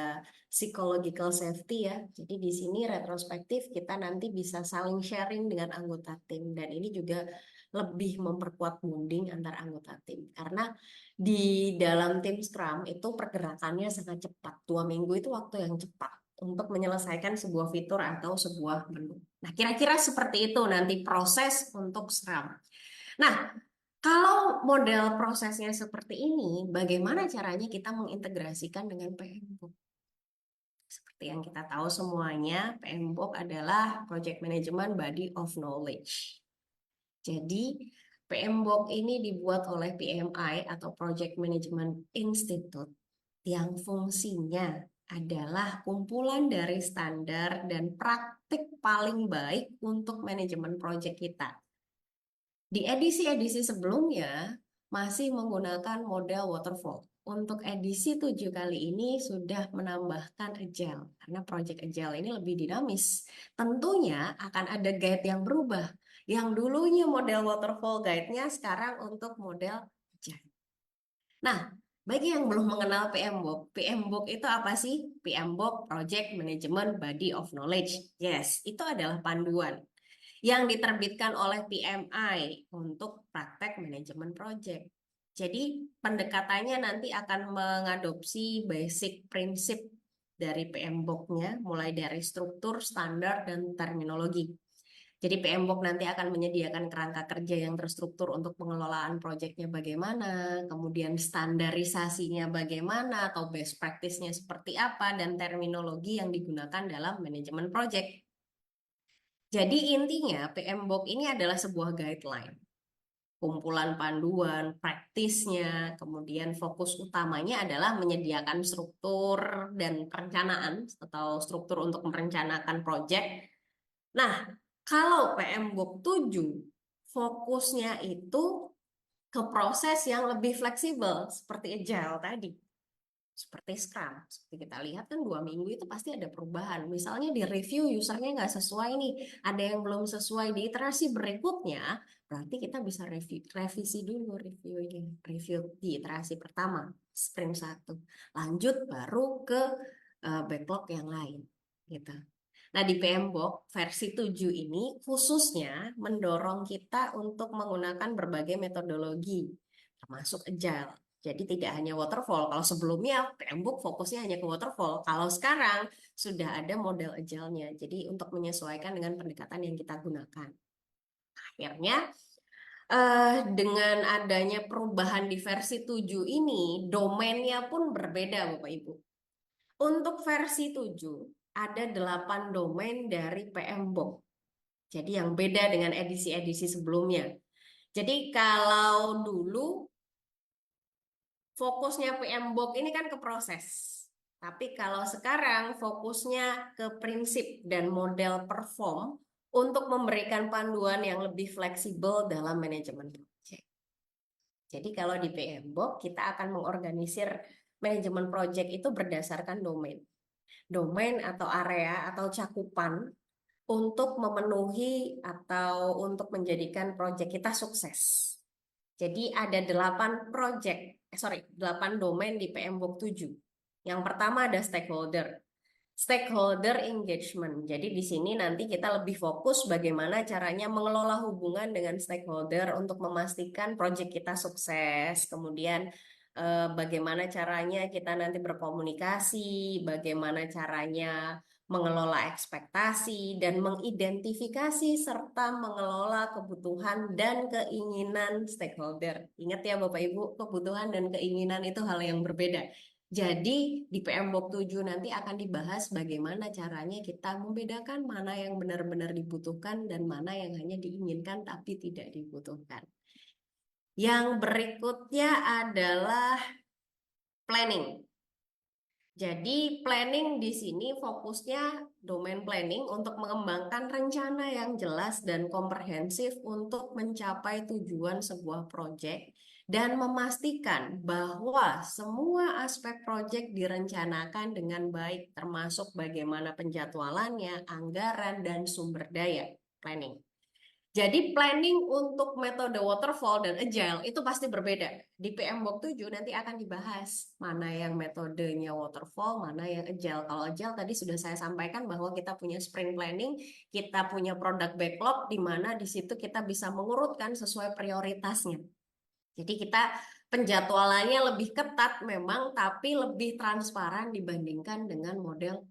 [SPEAKER 2] psychological safety ya. Jadi di sini retrospektif kita nanti bisa saling sharing dengan anggota tim dan ini juga lebih memperkuat bonding antar anggota tim. Karena di dalam tim Scrum itu pergerakannya sangat cepat. 2 minggu itu waktu yang cepat untuk menyelesaikan sebuah fitur atau sebuah menu. Nah, kira-kira seperti itu nanti proses untuk Scrum. Nah, kalau model prosesnya seperti ini, bagaimana caranya kita mengintegrasikan dengan PMBOK? Seperti yang kita tahu semuanya, PMBOK adalah Project Management Body of Knowledge. Jadi, PMBOK ini dibuat oleh PMI atau Project Management Institute yang fungsinya adalah kumpulan dari standar dan praktik paling baik untuk manajemen proyek kita. Di edisi-edisi sebelumnya masih menggunakan model waterfall. Untuk edisi 7 kali ini sudah menambahkan agile, karena project agile ini lebih dinamis. Tentunya akan ada guide yang berubah. Yang dulunya model waterfall guide-nya sekarang untuk model agile. Nah, bagi yang belum mengenal PMBOK, PMBOK itu apa sih? PMBOK Project Management Body of Knowledge. Yes, itu adalah panduan yang diterbitkan oleh PMI untuk praktek manajemen project. Jadi pendekatannya nanti akan mengadopsi basic prinsip dari PMBOK-nya, mulai dari struktur, standar, dan terminologi. Jadi PMBOK nanti akan menyediakan kerangka kerja yang terstruktur untuk pengelolaan proyeknya bagaimana, kemudian standarisasinya bagaimana, atau best practice-nya seperti apa, dan terminologi yang digunakan dalam manajemen proyek. Jadi intinya PMBOK ini adalah sebuah guideline, kumpulan panduan, praktisnya, kemudian fokus utamanya adalah menyediakan struktur dan perencanaan atau struktur untuk merencanakan proyek. Nah, kalau PMBOK 7 fokusnya itu ke proses yang lebih fleksibel seperti agile tadi. Seperti Scrum, seperti kita lihat kan 2 minggu itu pasti ada perubahan. Misalnya di review usernya nggak sesuai nih, ada yang belum sesuai di iterasi berikutnya, berarti kita bisa revisi dulu reviewnya, review di iterasi pertama, sprint 1. Lanjut baru ke backlog yang lain, gitu. Nah, di PMBOK versi 7 ini khususnya mendorong kita untuk menggunakan berbagai metodologi, termasuk Agile. Jadi tidak hanya waterfall. Kalau sebelumnya PMBOK fokusnya hanya ke waterfall. Kalau sekarang sudah ada model agile-nya. Jadi untuk menyesuaikan dengan pendekatan yang kita gunakan. Akhirnya dengan adanya perubahan di versi 7 ini, domainnya pun berbeda Bapak Ibu. Untuk versi 7 ada 8 domain dari PMBOK. Jadi yang beda dengan edisi-edisi sebelumnya. Jadi kalau dulu fokusnya PMBOK ini kan ke proses. Tapi kalau sekarang fokusnya ke prinsip dan model perform untuk memberikan panduan yang lebih fleksibel dalam manajemen proyek. Jadi kalau di PMBOK kita akan mengorganisir manajemen proyek itu berdasarkan domain. Domain atau area atau cakupan untuk memenuhi atau untuk menjadikan proyek kita sukses. Jadi ada 8 domain di PMBOK 7. Yang pertama ada stakeholder. Stakeholder engagement. Jadi di sini nanti kita lebih fokus bagaimana caranya mengelola hubungan dengan stakeholder untuk memastikan proyek kita sukses. Kemudian bagaimana caranya kita nanti berkomunikasi, bagaimana caranya mengelola ekspektasi dan mengidentifikasi serta mengelola kebutuhan dan keinginan stakeholder. Ingat ya Bapak Ibu, kebutuhan dan keinginan itu hal yang berbeda. Jadi di PMBOK 7 nanti akan dibahas bagaimana caranya kita membedakan mana yang benar-benar dibutuhkan dan mana yang hanya diinginkan tapi tidak dibutuhkan. Yang berikutnya adalah planning. Jadi planning di sini fokusnya domain planning untuk mengembangkan rencana yang jelas dan komprehensif untuk mencapai tujuan sebuah proyek dan memastikan bahwa semua aspek proyek direncanakan dengan baik termasuk bagaimana penjadwalannya, anggaran, dan sumber daya planning. Jadi planning untuk metode waterfall dan agile itu pasti berbeda. Di PMBOK 7 nanti akan dibahas mana yang metodenya waterfall, mana yang agile. Kalau agile tadi sudah saya sampaikan bahwa kita punya sprint planning, kita punya product backlog di mana di situ kita bisa mengurutkan sesuai prioritasnya. Jadi kita penjadwalannya lebih ketat memang, tapi lebih transparan dibandingkan dengan model.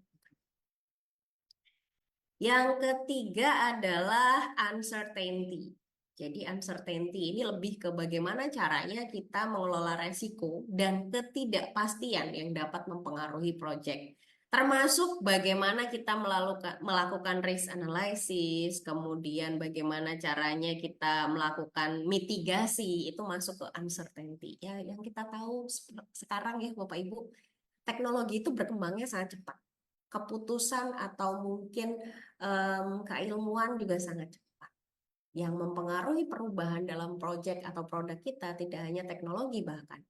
[SPEAKER 2] Yang ketiga adalah uncertainty. Jadi uncertainty ini lebih ke bagaimana caranya kita mengelola resiko dan ketidakpastian yang dapat mempengaruhi proyek. Termasuk bagaimana kita melakukan risk analysis, kemudian bagaimana caranya kita melakukan mitigasi, itu masuk ke uncertainty. Ya, yang kita tahu sekarang ya Bapak Ibu, teknologi itu berkembangnya sangat cepat, keputusan atau mungkin keilmuan juga sangat cepat. Yang mempengaruhi perubahan dalam proyek atau produk kita tidak hanya teknologi, bahkan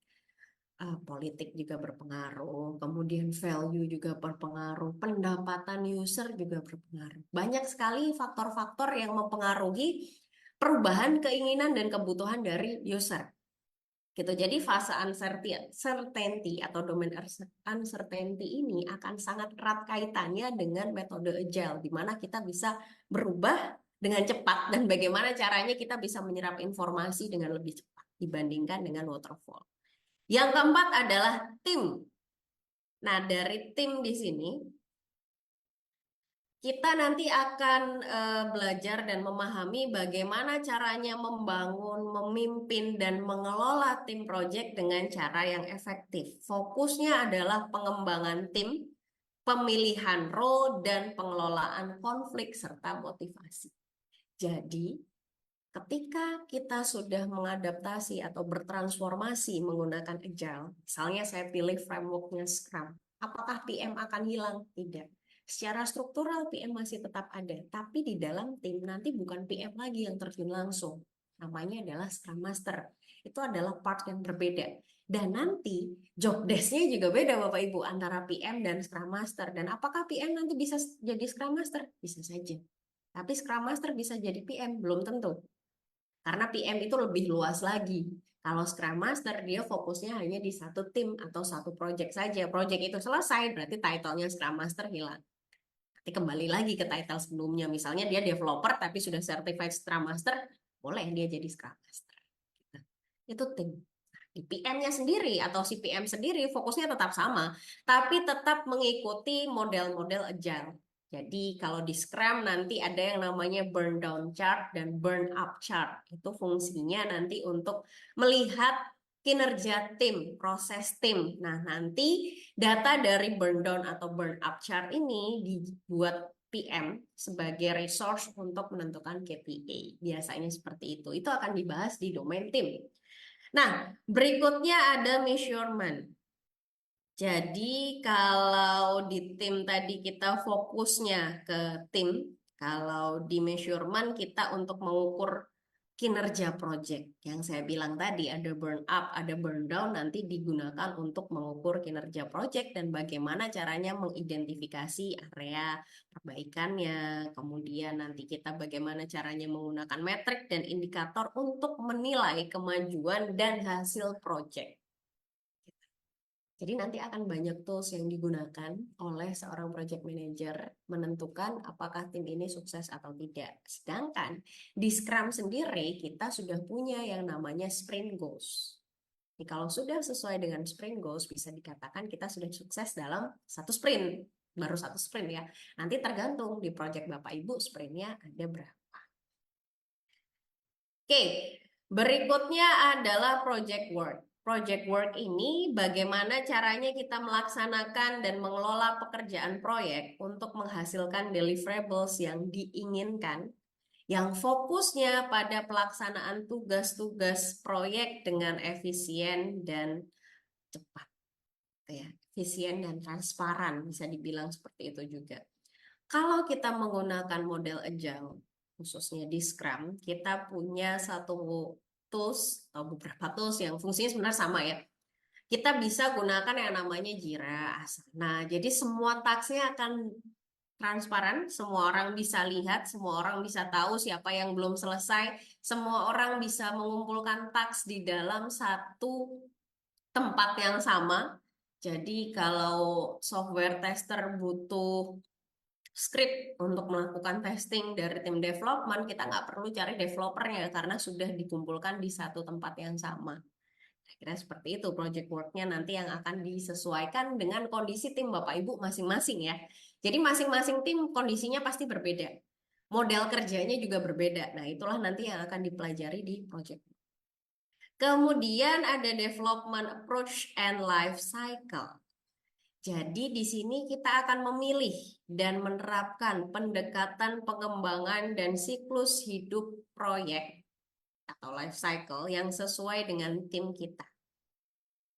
[SPEAKER 2] politik juga berpengaruh, kemudian value juga berpengaruh, pendapatan user juga berpengaruh. Banyak sekali faktor-faktor yang mempengaruhi perubahan keinginan dan kebutuhan dari user. Gitu. Jadi fase uncertainty atau domain uncertainty ini akan sangat erat kaitannya dengan metode agile, di mana kita bisa berubah dengan cepat dan bagaimana caranya kita bisa menyerap informasi dengan lebih cepat dibandingkan dengan waterfall. Yang keempat adalah tim. Nah, dari tim di sini kita nanti akan belajar dan memahami bagaimana caranya membangun, memimpin, dan mengelola tim proyek dengan cara yang efektif. Fokusnya adalah pengembangan tim, pemilihan role, dan pengelolaan konflik serta motivasi. Jadi, ketika kita sudah mengadaptasi atau bertransformasi menggunakan Agile, misalnya saya pilih frameworknya Scrum, apakah PM akan hilang? Tidak. Secara struktural PM masih tetap ada, tapi di dalam tim nanti bukan PM lagi yang terjun langsung. Namanya adalah Scrum Master. Itu adalah part yang berbeda. Dan nanti job desk-nya juga beda Bapak Ibu antara PM dan Scrum Master. Dan apakah PM nanti bisa jadi Scrum Master? Bisa saja. Tapi Scrum Master bisa jadi PM? Belum tentu. Karena PM itu lebih luas lagi. Kalau Scrum Master dia fokusnya hanya di satu tim atau satu project saja. Project itu selesai berarti title-nya Scrum Master hilang. Nanti kembali lagi ke title sebelumnya. Misalnya dia developer tapi sudah certified Scrum Master, boleh dia jadi Scrum Master. Gitu. Itu tim. di PM-nya sendiri atau si PM sendiri fokusnya tetap sama, tapi tetap mengikuti model-model agile. Jadi kalau di Scrum nanti ada yang namanya burn down chart dan burn up chart. Itu fungsinya nanti untuk melihat kinerja tim, proses tim. Nah, nanti data dari burn down atau burn up chart ini dibuat PM sebagai resource untuk menentukan KPI. Biasanya seperti itu. Itu akan dibahas di domain tim. Nah, berikutnya ada measurement. Jadi kalau di tim tadi kita fokusnya ke tim, kalau di measurement kita untuk mengukur kinerja project. Yang saya bilang tadi ada burn up, ada burn down nanti digunakan untuk mengukur kinerja project dan bagaimana caranya mengidentifikasi area perbaikannya. Kemudian nanti kita bagaimana caranya menggunakan metrik dan indikator untuk menilai kemajuan dan hasil project. Jadi nanti akan banyak tools yang digunakan oleh seorang project manager menentukan apakah tim ini sukses atau tidak. Sedangkan di Scrum sendiri kita sudah punya yang namanya sprint goals. Jadi kalau sudah sesuai dengan sprint goals bisa dikatakan kita sudah sukses dalam satu sprint. Baru satu sprint ya. Nanti tergantung di project Bapak Ibu sprintnya ada berapa. Oke, berikutnya adalah project work. Project work ini bagaimana caranya kita melaksanakan dan mengelola pekerjaan proyek untuk menghasilkan deliverables yang diinginkan, yang fokusnya pada pelaksanaan tugas-tugas proyek dengan efisien dan cepat, ya, efisien dan transparan, bisa dibilang seperti itu juga. Kalau kita menggunakan model agile, khususnya di Scrum, kita punya satu tools atau beberapa tools yang fungsinya sebenarnya sama ya. Kita bisa gunakan yang namanya Jira, Asana. Jadi semua tasknya akan transparan, semua orang bisa lihat, semua orang bisa tahu siapa yang belum selesai, semua orang bisa mengumpulkan taks di dalam satu tempat yang sama. Jadi kalau software tester butuh script untuk melakukan testing dari tim development, kita nggak perlu cari developernya karena sudah dikumpulkan di satu tempat yang sama. Kira seperti itu project work-nya nanti yang akan disesuaikan dengan kondisi tim Bapak Ibu masing-masing ya. Jadi masing-masing tim kondisinya pasti berbeda. Model kerjanya juga berbeda. Nah, itulah nanti yang akan dipelajari di project. Kemudian ada development approach and life cycle. Jadi di sini kita akan memilih dan menerapkan pendekatan pengembangan dan siklus hidup proyek atau life cycle yang sesuai dengan tim kita.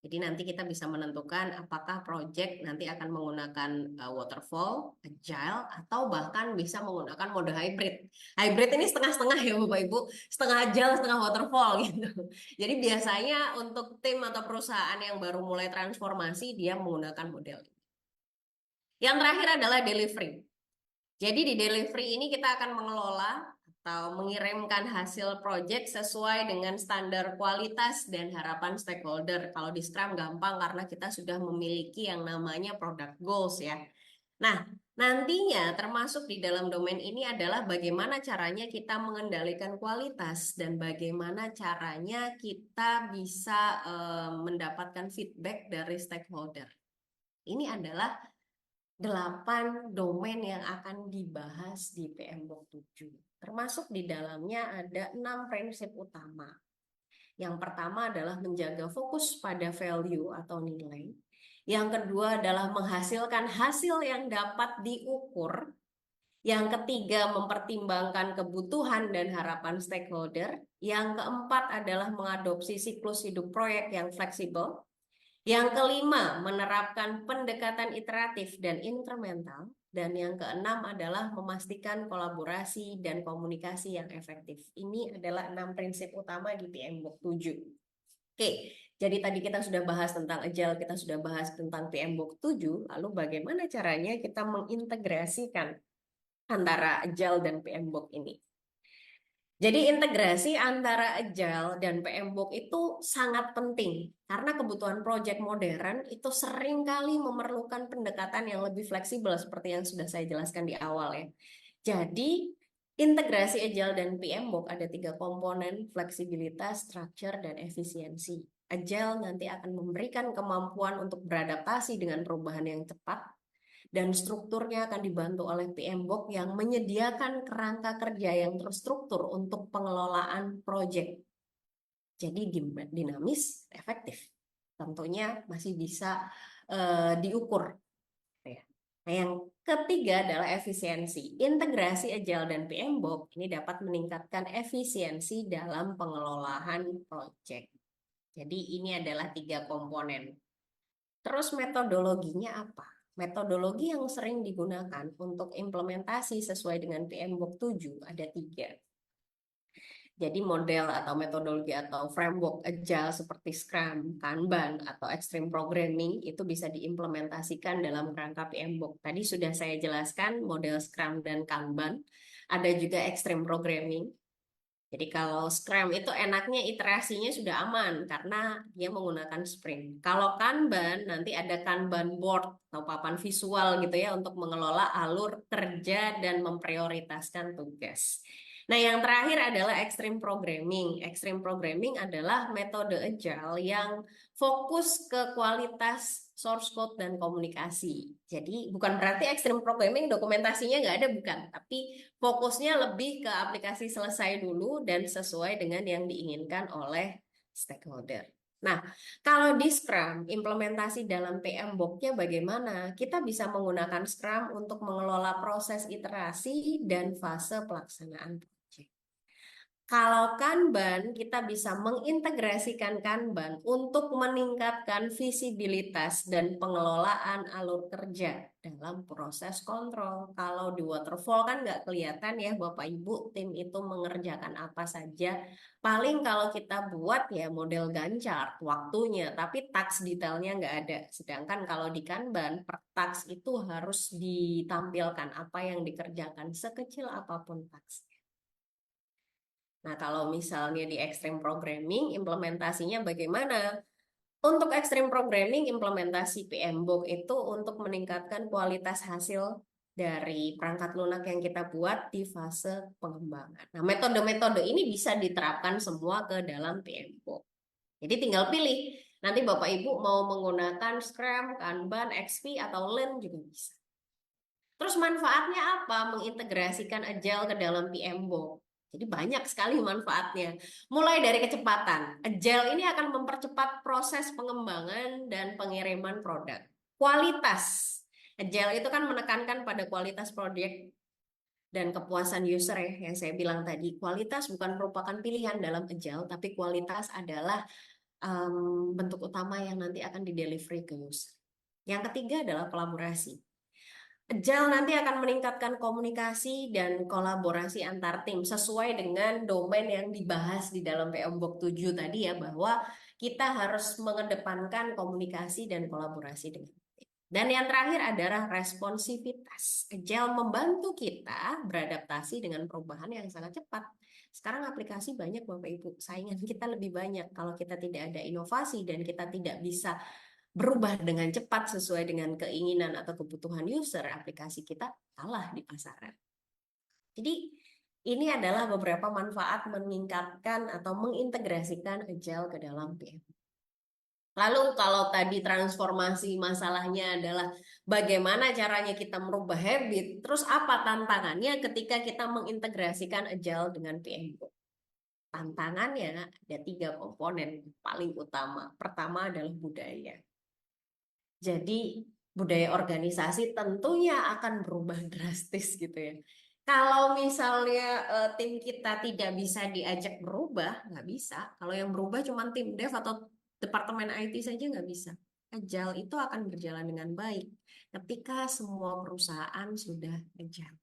[SPEAKER 2] Jadi nanti kita bisa menentukan apakah project nanti akan menggunakan waterfall, agile, atau bahkan bisa menggunakan mode hybrid. Hybrid ini setengah-setengah ya Bapak Ibu, setengah agile, setengah waterfall gitu. Jadi biasanya untuk tim atau perusahaan yang baru mulai transformasi, dia menggunakan model ini. Yang terakhir adalah delivery. Jadi di delivery ini kita akan mengelola atau mengirimkan hasil project sesuai dengan standar kualitas dan harapan stakeholder. Kalau di Scrum gampang karena kita sudah memiliki yang namanya product goals ya. Nah, nantinya termasuk di dalam domain ini adalah bagaimana caranya kita mengendalikan kualitas dan bagaimana caranya kita bisa mendapatkan feedback dari stakeholder. Ini adalah 8 domain yang akan dibahas di PMBOK 7. Termasuk di dalamnya ada 6 prinsip utama. Yang pertama adalah menjaga fokus pada value atau nilai. Yang kedua adalah menghasilkan hasil yang dapat diukur. Yang ketiga, mempertimbangkan kebutuhan dan harapan stakeholder. Yang keempat adalah mengadopsi siklus hidup proyek yang fleksibel. Yang kelima, menerapkan pendekatan iteratif dan incremental. Dan yang keenam adalah memastikan kolaborasi dan komunikasi yang efektif. Ini adalah 6 prinsip utama di PMBOK 7. Oke, jadi tadi kita sudah bahas tentang Agile, kita sudah bahas tentang PMBOK 7, lalu bagaimana caranya kita mengintegrasikan antara Agile dan PMBOK ini? Jadi integrasi antara Agile dan PMBOK itu sangat penting karena kebutuhan proyek modern itu sering kali memerlukan pendekatan yang lebih fleksibel seperti yang sudah saya jelaskan di awal ya. Jadi integrasi Agile dan PMBOK ada 3 komponen, fleksibilitas, structure, dan efisiensi. Agile nanti akan memberikan kemampuan untuk beradaptasi dengan perubahan yang cepat, dan strukturnya akan dibantu oleh PMBOK yang menyediakan kerangka kerja yang terstruktur untuk pengelolaan proyek. Jadi dinamis, efektif. Tentunya masih bisa diukur. Ya. Nah, yang ketiga adalah efisiensi. Integrasi Agile dan PMBOK ini dapat meningkatkan efisiensi dalam pengelolaan proyek. Jadi ini adalah 3 komponen. Terus metodologinya apa? Metodologi yang sering digunakan untuk implementasi sesuai dengan PMBOK 7 ada 3. Jadi model atau metodologi atau framework agile seperti Scrum, Kanban, atau Extreme Programming itu bisa diimplementasikan dalam kerangka PMBOK. Tadi sudah saya jelaskan model Scrum dan Kanban. Ada juga Extreme Programming. Jadi kalau Scrum itu enaknya iterasinya sudah aman karena dia menggunakan sprint. Kalau Kanban nanti ada Kanban board atau papan visual gitu ya untuk mengelola alur kerja dan memprioritaskan tugas. Nah, yang terakhir adalah extreme programming. Extreme programming adalah metode agile yang fokus ke kualitas source code dan komunikasi. Jadi bukan berarti extreme programming dokumentasinya nggak ada, bukan. Tapi fokusnya lebih ke aplikasi selesai dulu dan sesuai dengan yang diinginkan oleh stakeholder. Nah, kalau di Scrum, implementasi dalam PMBOK-nya bagaimana? Kita bisa menggunakan Scrum untuk mengelola proses iterasi dan fase pelaksanaan proyek. Kalau Kanban, kita bisa mengintegrasikan Kanban untuk meningkatkan visibilitas dan pengelolaan alur kerja dalam proses kontrol. Kalau di waterfall kan nggak kelihatan ya Bapak Ibu tim itu mengerjakan apa saja. Paling kalau kita buat ya model Gantt waktunya, tapi task detailnya nggak ada. Sedangkan kalau di Kanban, per task itu harus ditampilkan apa yang dikerjakan sekecil apapun task. Nah, kalau misalnya di extreme programming, implementasinya bagaimana? Untuk extreme programming, implementasi PMBOK itu untuk meningkatkan kualitas hasil dari perangkat lunak yang kita buat di fase pengembangan. Nah, metode-metode ini bisa diterapkan semua ke dalam PMBOK. Jadi tinggal pilih. Nanti Bapak Ibu mau menggunakan Scrum, Kanban, XP, atau Lean juga bisa. Terus manfaatnya apa? Mengintegrasikan Agile ke dalam PMBOK. Jadi banyak sekali manfaatnya. Mulai dari kecepatan. Agile ini akan mempercepat proses pengembangan dan pengiriman produk. Kualitas. Agile itu kan menekankan pada kualitas proyek dan kepuasan user ya, yang saya bilang tadi. Kualitas bukan merupakan pilihan dalam Agile, tapi kualitas adalah bentuk utama yang nanti akan didelivery ke user. Yang ketiga adalah kolaborasi. Agile nanti akan meningkatkan komunikasi dan kolaborasi antar tim sesuai dengan domain yang dibahas di dalam PMBOK 7 tadi ya, bahwa kita harus mengedepankan komunikasi dan kolaborasi dengan tim. Dan yang terakhir adalah responsivitas. Agile membantu kita beradaptasi dengan perubahan yang sangat cepat. Sekarang aplikasi banyak Bapak Ibu, saingan kita lebih banyak. Kalau kita tidak ada inovasi dan kita tidak bisa berubah dengan cepat sesuai dengan keinginan atau kebutuhan user, aplikasi kita kalah di pasaran. Jadi ini adalah beberapa manfaat meningkatkan atau mengintegrasikan Agile ke dalam PM. Lalu kalau tadi transformasi masalahnya adalah bagaimana caranya kita merubah habit, terus apa tantangannya ketika kita mengintegrasikan Agile dengan PM? Tantangannya ada 3 komponen paling utama. Pertama adalah budaya. Jadi budaya organisasi tentunya akan berubah drastis gitu ya. Kalau misalnya tim kita tidak bisa diajak berubah, nggak bisa. Kalau yang berubah cuma tim dev atau departemen IT saja nggak bisa. Agile itu akan berjalan dengan baik ketika semua perusahaan sudah agile.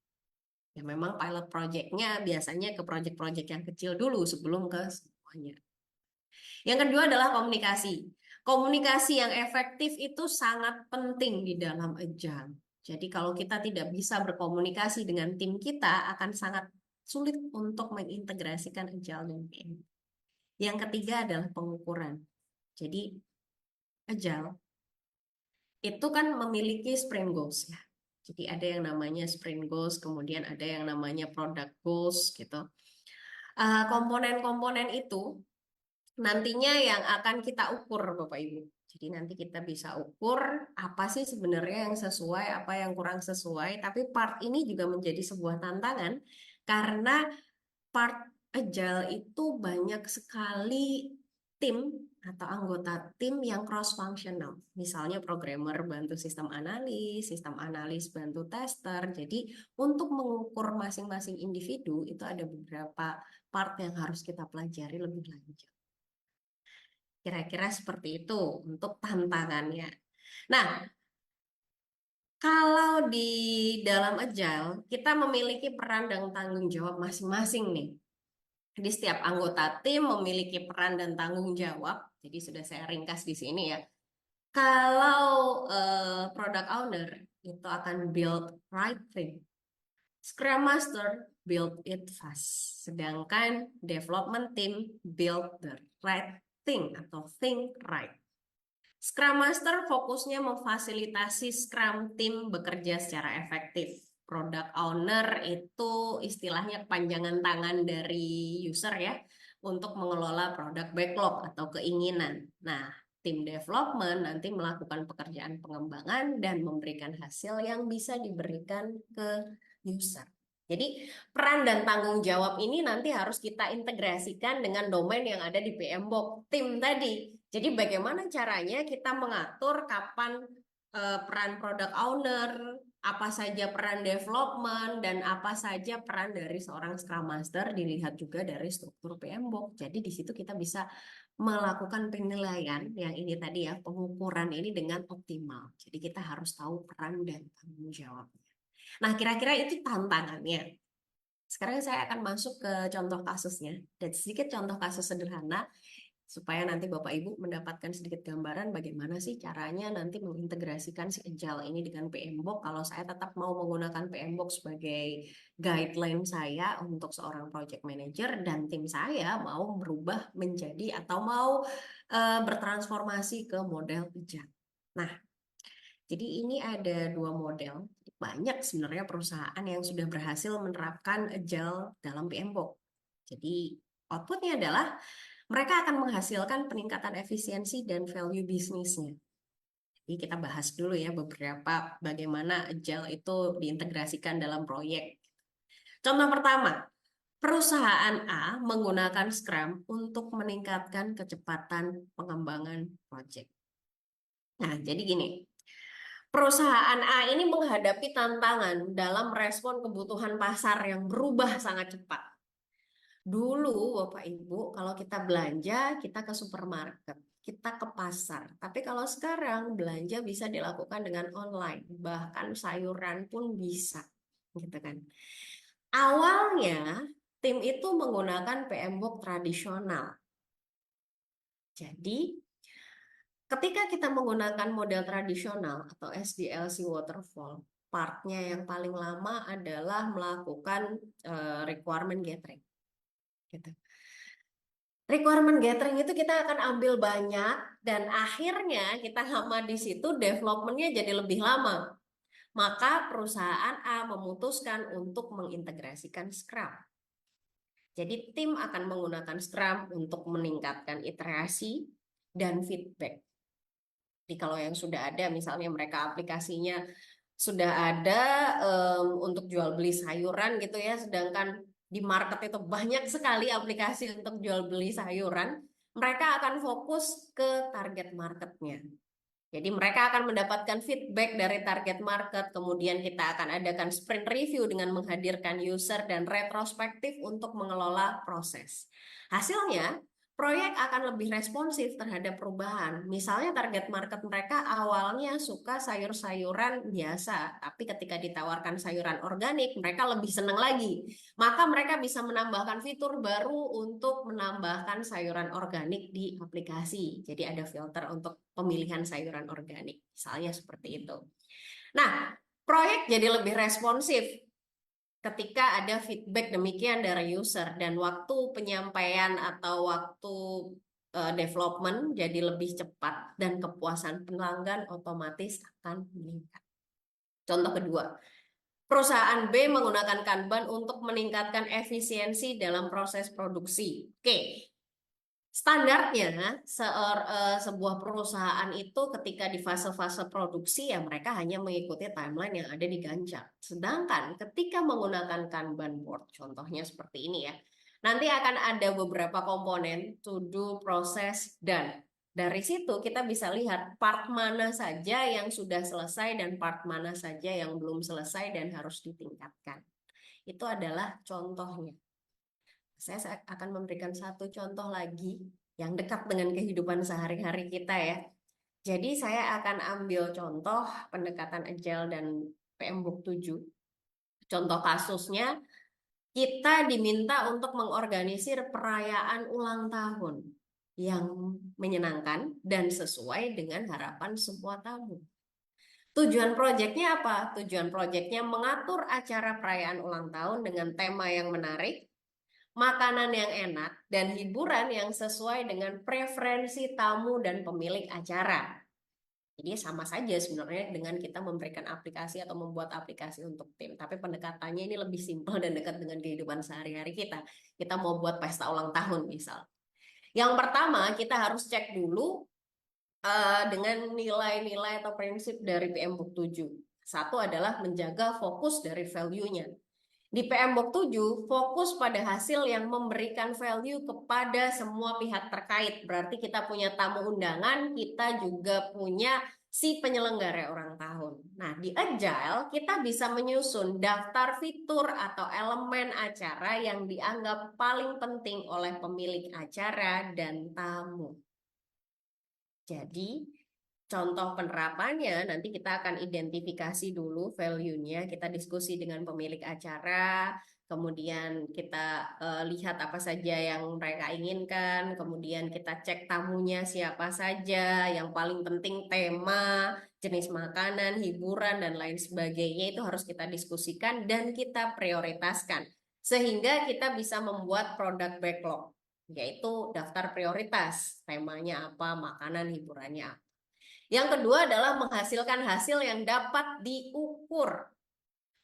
[SPEAKER 2] Ya memang pilot project-nya biasanya ke project-project yang kecil dulu sebelum ke semuanya. Yang kedua adalah komunikasi. Komunikasi yang efektif itu sangat penting di dalam Agile. Jadi kalau kita tidak bisa berkomunikasi dengan tim kita akan sangat sulit untuk mengintegrasikan Agile dan PM. Yang ketiga adalah pengukuran. Jadi Agile itu kan memiliki sprint goals ya. Jadi ada yang namanya sprint goals, kemudian ada yang namanya product goals gitu. Komponen-komponen itu nantinya yang akan kita ukur, Bapak Ibu. Jadi nanti kita bisa ukur apa sih sebenarnya yang sesuai, apa yang kurang sesuai. Tapi part ini juga menjadi sebuah tantangan karena part agile itu banyak sekali tim atau anggota tim yang cross functional. Misalnya programmer bantu sistem analis bantu tester. Jadi untuk mengukur masing-masing individu itu ada beberapa part yang harus kita pelajari lebih lanjut. Kira-kira seperti itu untuk tantangannya. Nah, kalau di dalam agile kita memiliki peran dan tanggung jawab masing-masing nih. Di setiap anggota tim memiliki peran dan tanggung jawab. Jadi sudah saya ringkas di sini ya. Kalau product owner itu akan build right thing. Scrum Master build it fast. Sedangkan development team build the right thing atau think right. Scrum Master fokusnya memfasilitasi Scrum Team bekerja secara efektif. Product Owner itu istilahnya kepanjangan tangan dari user ya, untuk mengelola produk backlog atau keinginan. Nah, tim development nanti melakukan pekerjaan pengembangan dan memberikan hasil yang bisa diberikan ke user. Jadi peran dan tanggung jawab ini nanti harus kita integrasikan dengan domain yang ada di PMBOK tim tadi. Jadi bagaimana caranya kita mengatur kapan peran product owner, apa saja peran development, dan apa saja peran dari seorang Scrum Master dilihat juga dari struktur PMBOK. Jadi di situ kita bisa melakukan penilaian yang ini tadi ya, pengukuran ini dengan optimal. Jadi kita harus tahu peran dan tanggung jawabnya. Nah, kira-kira itu tantangannya. Sekarang saya akan masuk ke contoh kasusnya dan sedikit contoh kasus sederhana supaya nanti Bapak Ibu mendapatkan sedikit gambaran bagaimana sih caranya nanti mengintegrasikan si Agile ini dengan PMBOK kalau saya tetap mau menggunakan PMBOK sebagai guideline saya untuk seorang project manager dan tim saya mau berubah menjadi atau mau bertransformasi ke model Agile. Nah, jadi ini ada dua model. Banyak sebenarnya perusahaan yang sudah berhasil menerapkan Agile dalam PMBOK. Jadi outputnya adalah mereka akan menghasilkan peningkatan efisiensi dan value bisnisnya. Jadi kita bahas dulu ya beberapa bagaimana Agile itu diintegrasikan dalam proyek. Contoh pertama, perusahaan A menggunakan Scrum untuk meningkatkan kecepatan pengembangan proyek. Nah, jadi gini, perusahaan A ini menghadapi tantangan dalam respon kebutuhan pasar yang berubah sangat cepat. Dulu, Bapak Ibu, kalau kita belanja, kita ke supermarket, kita ke pasar. Tapi kalau sekarang belanja bisa dilakukan dengan online, bahkan sayuran pun bisa, gitu kan. Awalnya tim itu menggunakan PMBOK tradisional. Jadi, ketika kita menggunakan model tradisional atau SDLC waterfall, partnya yang paling lama adalah melakukan requirement gathering. Gitu. Requirement gathering itu kita akan ambil banyak dan akhirnya kita lama di situ developmentnya jadi lebih lama. Maka perusahaan A memutuskan untuk mengintegrasikan Scrum. Jadi tim akan menggunakan Scrum untuk meningkatkan iterasi dan feedback. Jadi kalau yang sudah ada, misalnya mereka aplikasinya sudah ada untuk jual beli sayuran gitu ya, sedangkan di market itu banyak sekali aplikasi untuk jual beli sayuran, mereka akan fokus ke target marketnya. Jadi mereka akan mendapatkan feedback dari target market, kemudian kita akan adakan sprint review dengan menghadirkan user dan retrospektif untuk mengelola proses. Hasilnya, proyek akan lebih responsif terhadap perubahan. Misalnya target market mereka awalnya suka sayur-sayuran biasa, tapi ketika ditawarkan sayuran organik, mereka lebih senang lagi. Maka mereka bisa menambahkan fitur baru untuk menambahkan sayuran organik di aplikasi. Jadi ada filter untuk pemilihan sayuran organik, misalnya seperti itu. Nah, proyek jadi lebih responsif ketika ada feedback demikian dari user dan waktu penyampaian atau waktu development jadi lebih cepat dan kepuasan pelanggan otomatis akan meningkat. Contoh kedua, perusahaan B menggunakan Kanban untuk meningkatkan efisiensi dalam proses produksi. Oke, Standarnya, sebuah perusahaan itu ketika di fase-fase produksi ya mereka hanya mengikuti timeline yang ada di Ganjar. Sedangkan ketika menggunakan Kanban board, contohnya seperti ini ya, nanti akan ada beberapa komponen to do, proses, dan dari situ kita bisa lihat part mana saja yang sudah selesai dan part mana saja yang belum selesai dan harus ditingkatkan. Itu adalah contohnya. Saya akan memberikan satu contoh lagi yang dekat dengan kehidupan sehari-hari kita ya. Jadi saya akan ambil contoh pendekatan Agile dan PM Book 7. Contoh kasusnya, kita diminta untuk mengorganisir perayaan ulang tahun yang menyenangkan dan sesuai dengan harapan semua tamu. Tujuan proyeknya apa? Tujuan proyeknya mengatur acara perayaan ulang tahun dengan tema yang menarik, makanan yang enak, dan hiburan yang sesuai dengan preferensi tamu dan pemilik acara. Jadi sama saja sebenarnya dengan kita memberikan aplikasi atau membuat aplikasi untuk tim. Tapi pendekatannya ini lebih simpel dan dekat dengan kehidupan sehari-hari kita. Kita mau buat pesta ulang tahun misal. Yang pertama kita harus cek dulu dengan nilai-nilai atau prinsip dari PM Book 7. Satu adalah menjaga fokus dari value-nya. Di PM Book 7, fokus pada hasil yang memberikan value kepada semua pihak terkait. Berarti kita punya tamu undangan, kita juga punya si penyelenggara ulang tahun. Nah, di Agile, kita bisa menyusun daftar fitur atau elemen acara yang dianggap paling penting oleh pemilik acara dan tamu. Jadi, contoh penerapannya nanti kita akan identifikasi dulu value-nya, kita diskusi dengan pemilik acara, kemudian kita lihat apa saja yang mereka inginkan, kemudian kita cek tamunya siapa saja, yang paling penting tema, jenis makanan, hiburan, dan lain sebagainya itu harus kita diskusikan dan kita prioritaskan. Sehingga kita bisa membuat produk backlog, yaitu daftar prioritas, temanya apa, makanan, hiburannya apa. Yang kedua adalah menghasilkan hasil yang dapat diukur.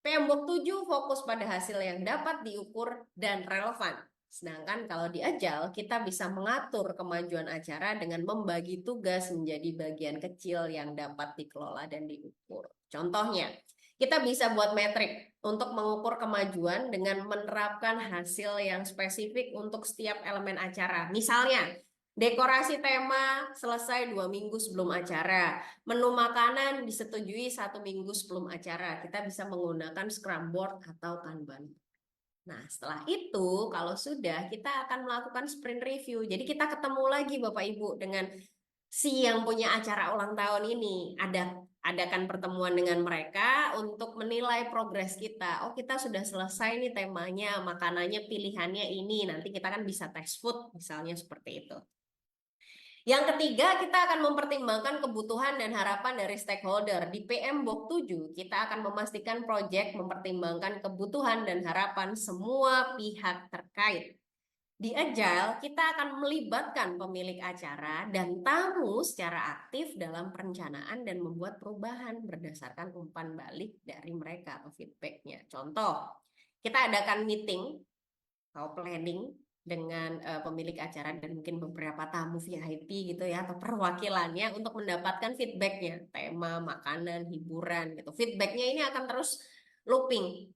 [SPEAKER 2] PM Book 7 fokus pada hasil yang dapat diukur dan relevan. Sedangkan kalau di Agile, kita bisa mengatur kemajuan acara dengan membagi tugas menjadi bagian kecil yang dapat dikelola dan diukur. Contohnya, kita bisa buat metrik untuk mengukur kemajuan dengan menerapkan hasil yang spesifik untuk setiap elemen acara. Misalnya, dekorasi tema selesai 2 minggu sebelum acara. Menu makanan disetujui 1 minggu sebelum acara. Kita bisa menggunakan Scrum Board atau Kanban. Nah, setelah itu, kalau sudah, kita akan melakukan sprint review. Jadi kita ketemu lagi Bapak Ibu dengan si yang punya acara ulang tahun ini. Adakan pertemuan dengan mereka untuk menilai progres kita. Oh, kita sudah selesai nih temanya, makanannya pilihannya ini. Nanti kita kan bisa test food, misalnya seperti itu. Yang ketiga, kita akan mempertimbangkan kebutuhan dan harapan dari stakeholder. Di PM Book 7, kita akan memastikan proyek mempertimbangkan kebutuhan dan harapan semua pihak terkait. Di Agile, kita akan melibatkan pemilik acara dan tamu secara aktif dalam perencanaan dan membuat perubahan berdasarkan umpan balik dari mereka atau feedbacknya. Contoh, kita adakan meeting atau planning dengan pemilik acara dan mungkin beberapa tamu VIP gitu ya atau perwakilannya untuk mendapatkan feedbacknya, tema, makanan, hiburan gitu. Feedbacknya ini akan terus looping.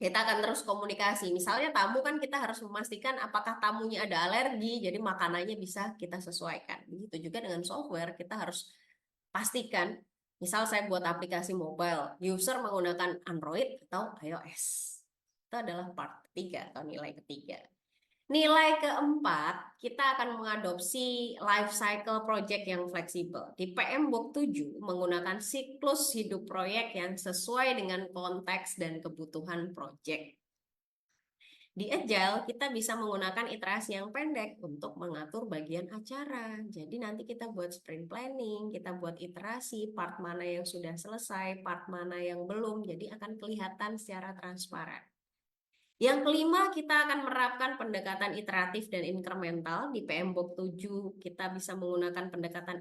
[SPEAKER 2] Kita akan terus komunikasi. Misalnya tamu kan kita harus memastikan apakah tamunya ada alergi, jadi makanannya bisa kita sesuaikan. Begitu juga dengan software, kita harus pastikan. Misal saya buat aplikasi mobile, user menggunakan Android atau iOS. Itu adalah part ketiga atau nilai ketiga. Nilai keempat, kita akan mengadopsi life cycle project yang fleksibel. Di PM Book 7 menggunakan siklus hidup proyek yang sesuai dengan konteks dan kebutuhan proyek. Di Agile, kita bisa menggunakan iterasi yang pendek untuk mengatur bagian acara. Jadi nanti kita buat sprint planning, kita buat iterasi, part mana yang sudah selesai, part mana yang belum, jadi akan kelihatan secara transparan. Yang kelima, kita akan menerapkan pendekatan iteratif dan inkremental. Di PM Book 7, kita bisa menggunakan pendekatan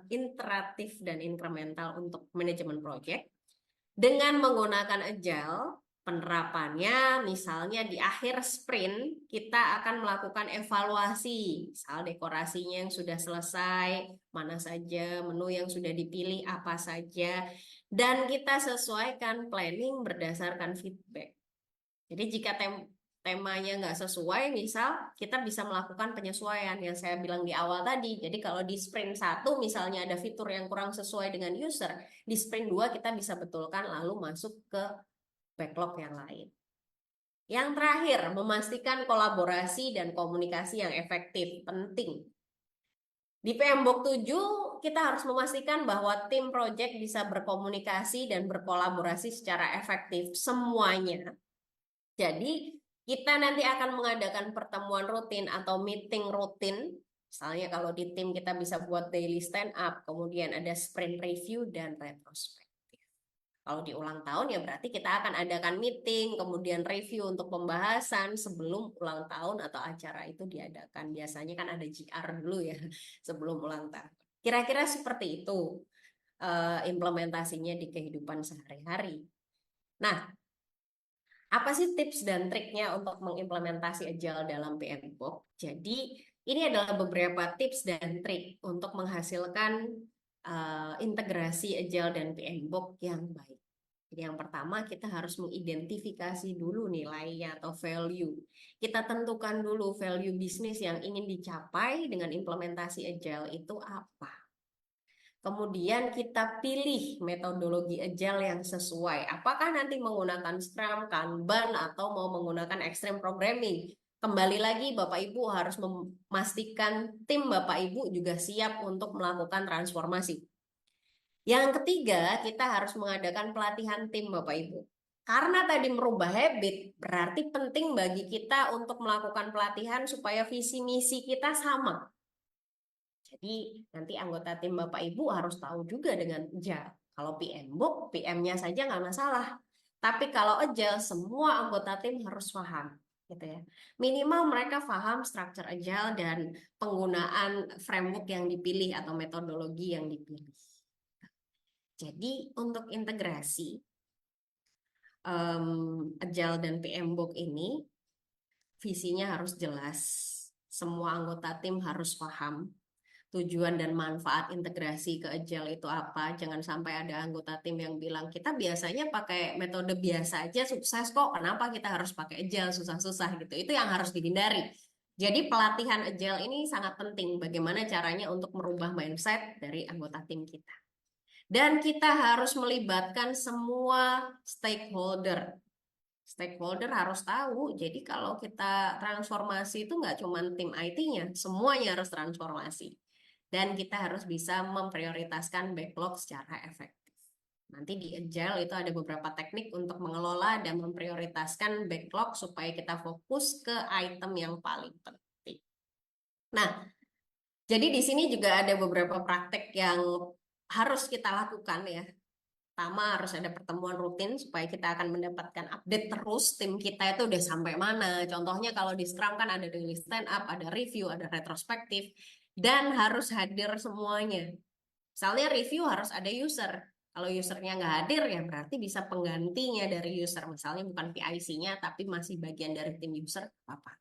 [SPEAKER 2] iteratif dan inkremental untuk manajemen project. Dengan menggunakan Agile, Penerapannya, misalnya di akhir sprint, kita akan melakukan evaluasi, misal dekorasinya yang sudah selesai, mana saja, menu yang sudah dipilih, apa saja, dan kita sesuaikan planning berdasarkan feedback. Jadi jika temanya nggak sesuai, misal kita bisa melakukan penyesuaian yang saya bilang di awal tadi. Jadi kalau di sprint 1 misalnya ada fitur yang kurang sesuai dengan user, di sprint 2 kita bisa betulkan lalu masuk ke backlog yang lain. Yang terakhir, memastikan kolaborasi dan komunikasi yang efektif, penting. Di PMBOK 7, kita harus memastikan bahwa tim project bisa berkomunikasi dan berkolaborasi secara efektif semuanya. Jadi, kita nanti akan mengadakan pertemuan rutin atau meeting rutin. Misalnya kalau di tim kita bisa buat daily stand up, kemudian ada sprint review dan retrospect. Kalau di ulang tahun ya berarti kita akan adakan meeting, kemudian review untuk pembahasan sebelum ulang tahun atau acara itu diadakan. Biasanya kan ada GR dulu ya sebelum ulang tahun. Kira-kira seperti itu implementasinya di kehidupan sehari-hari. Nah, apa sih tips dan triknya untuk mengimplementasi Agile dalam PMBOK? Jadi, ini adalah beberapa tips dan trik untuk menghasilkan integrasi Agile dan PMBOK yang baik. Jadi yang pertama kita harus mengidentifikasi dulu nilainya atau value. Kita tentukan dulu value bisnis yang ingin dicapai dengan implementasi Agile itu apa. Kemudian kita pilih metodologi Agile yang sesuai. Apakah nanti menggunakan Scrum, Kanban, atau mau menggunakan Extreme Programming. Kembali lagi Bapak Ibu harus memastikan tim Bapak Ibu juga siap untuk melakukan transformasi. Yang ketiga, kita harus mengadakan pelatihan tim Bapak Ibu. Karena tadi merubah habit, berarti penting bagi kita untuk melakukan pelatihan supaya visi misi kita sama. Jadi nanti anggota tim Bapak Ibu harus tahu juga dengan Agile. Kalau PM book, PM-nya saja nggak masalah. Tapi kalau Agile, semua anggota tim harus paham. Gitu ya. Minimal mereka paham structure Agile dan penggunaan framework yang dipilih atau metodologi yang dipilih. Jadi untuk integrasi Agile dan PM Book ini visinya harus jelas. Semua anggota tim harus paham tujuan dan manfaat integrasi ke Agile itu apa. Jangan sampai ada anggota tim yang bilang kita biasanya pakai metode biasa aja sukses kok. Kenapa kita harus pakai Agile susah-susah gitu. Itu yang harus dihindari. Jadi pelatihan Agile ini sangat penting. Bagaimana caranya untuk merubah mindset dari anggota tim kita. Dan kita harus melibatkan semua stakeholder. Stakeholder harus tahu. Jadi kalau kita transformasi itu nggak cuma tim IT-nya, semuanya harus transformasi. Dan kita harus bisa memprioritaskan backlog secara efektif. Nanti di Agile itu ada beberapa teknik untuk mengelola dan memprioritaskan backlog supaya kita fokus ke item yang paling penting. Nah, jadi di sini juga ada beberapa praktek yang harus kita lakukan ya. Pertama harus ada pertemuan rutin supaya kita akan mendapatkan update terus tim kita itu udah sampai mana. Contohnya kalau di Scrum kan ada daily stand up, ada review, ada retrospektif, dan harus hadir semuanya. Misalnya review harus ada user. Kalau usernya nggak hadir ya berarti bisa penggantinya dari user. Misalnya bukan PIC-nya tapi masih bagian dari tim user, apa?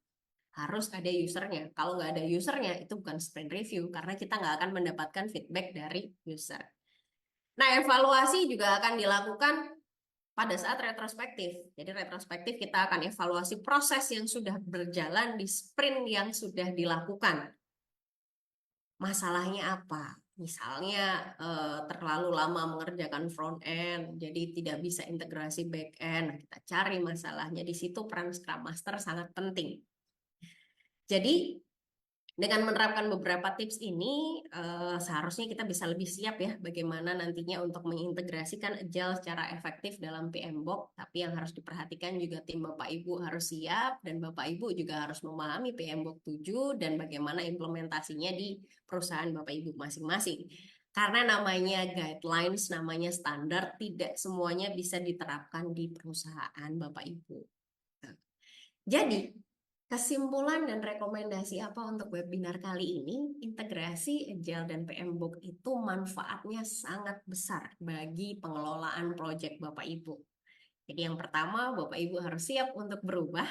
[SPEAKER 2] Harus ada usernya. Kalau nggak ada usernya itu bukan sprint review karena kita nggak akan mendapatkan feedback dari user. Nah, evaluasi juga akan dilakukan pada saat retrospektif. Jadi retrospektif kita akan evaluasi proses yang sudah berjalan di sprint yang sudah dilakukan. Masalahnya apa? Misalnya terlalu lama mengerjakan front end, jadi tidak bisa integrasi back end. Nah, kita cari masalahnya di situ peran Scrum Master sangat penting. Jadi dengan menerapkan beberapa tips ini, seharusnya kita bisa lebih siap ya bagaimana nantinya untuk mengintegrasikan Agile secara efektif dalam PMBOK. Tapi yang harus diperhatikan juga tim Bapak Ibu harus siap dan Bapak Ibu juga harus memahami PMBOK 7 dan bagaimana implementasinya di perusahaan Bapak Ibu masing-masing. Karena namanya guidelines, namanya standar, tidak semuanya bisa diterapkan di perusahaan Bapak Ibu. Jadi, kesimpulan dan rekomendasi apa untuk webinar kali ini? Integrasi Agile dan PMBOK itu manfaatnya sangat besar bagi pengelolaan proyek Bapak Ibu. Jadi yang pertama, Bapak Ibu harus siap untuk berubah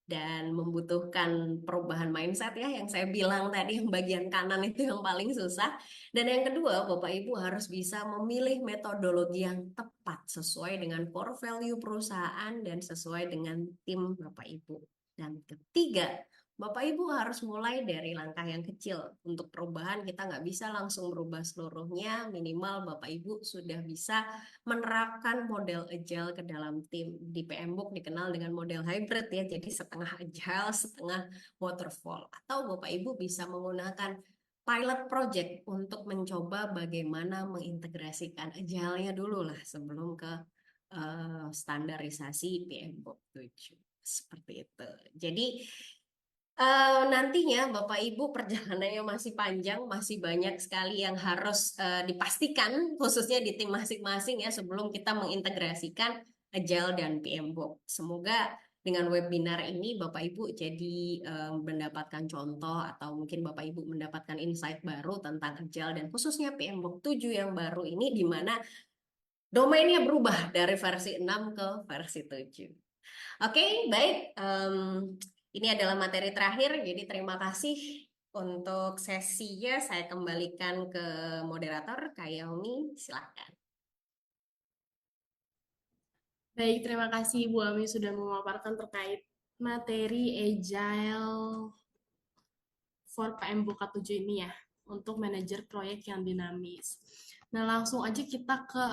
[SPEAKER 2] dan membutuhkan perubahan mindset ya yang saya bilang tadi yang bagian kanan itu yang paling susah. Dan yang kedua, Bapak Ibu harus bisa memilih metodologi yang tepat sesuai dengan core value perusahaan dan sesuai dengan tim Bapak Ibu. Dan ketiga, Bapak Ibu harus mulai dari langkah yang kecil. Untuk perubahan kita nggak bisa langsung berubah seluruhnya, minimal Bapak Ibu sudah bisa menerapkan model agile ke dalam tim. Di PM Book dikenal dengan model hybrid ya, jadi setengah agile, setengah waterfall. Atau Bapak Ibu bisa menggunakan pilot project untuk mencoba bagaimana mengintegrasikan agile-nya dulu lah sebelum ke standarisasi PM Book 7. Seperti itu. Jadi nantinya Bapak Ibu perjalanannya masih panjang, masih banyak sekali yang harus dipastikan, khususnya di tim masing-masing ya sebelum kita mengintegrasikan Agile dan PMBOK. Semoga dengan webinar ini Bapak Ibu jadi mendapatkan contoh atau mungkin Bapak Ibu mendapatkan insight baru tentang Agile dan khususnya PMBOK 7 yang baru ini di mana domainnya berubah dari versi 6 ke versi 7. Oke, baik. Ini adalah materi terakhir, jadi terima kasih untuk sesinya. Saya kembalikan ke moderator, Kak Yaomi. Silakan.
[SPEAKER 1] Baik, terima kasih Bu Ami sudah memaparkan terkait materi Agile for PM Buka 7 ini ya, untuk manajer proyek yang dinamis. Nah, langsung aja kita ke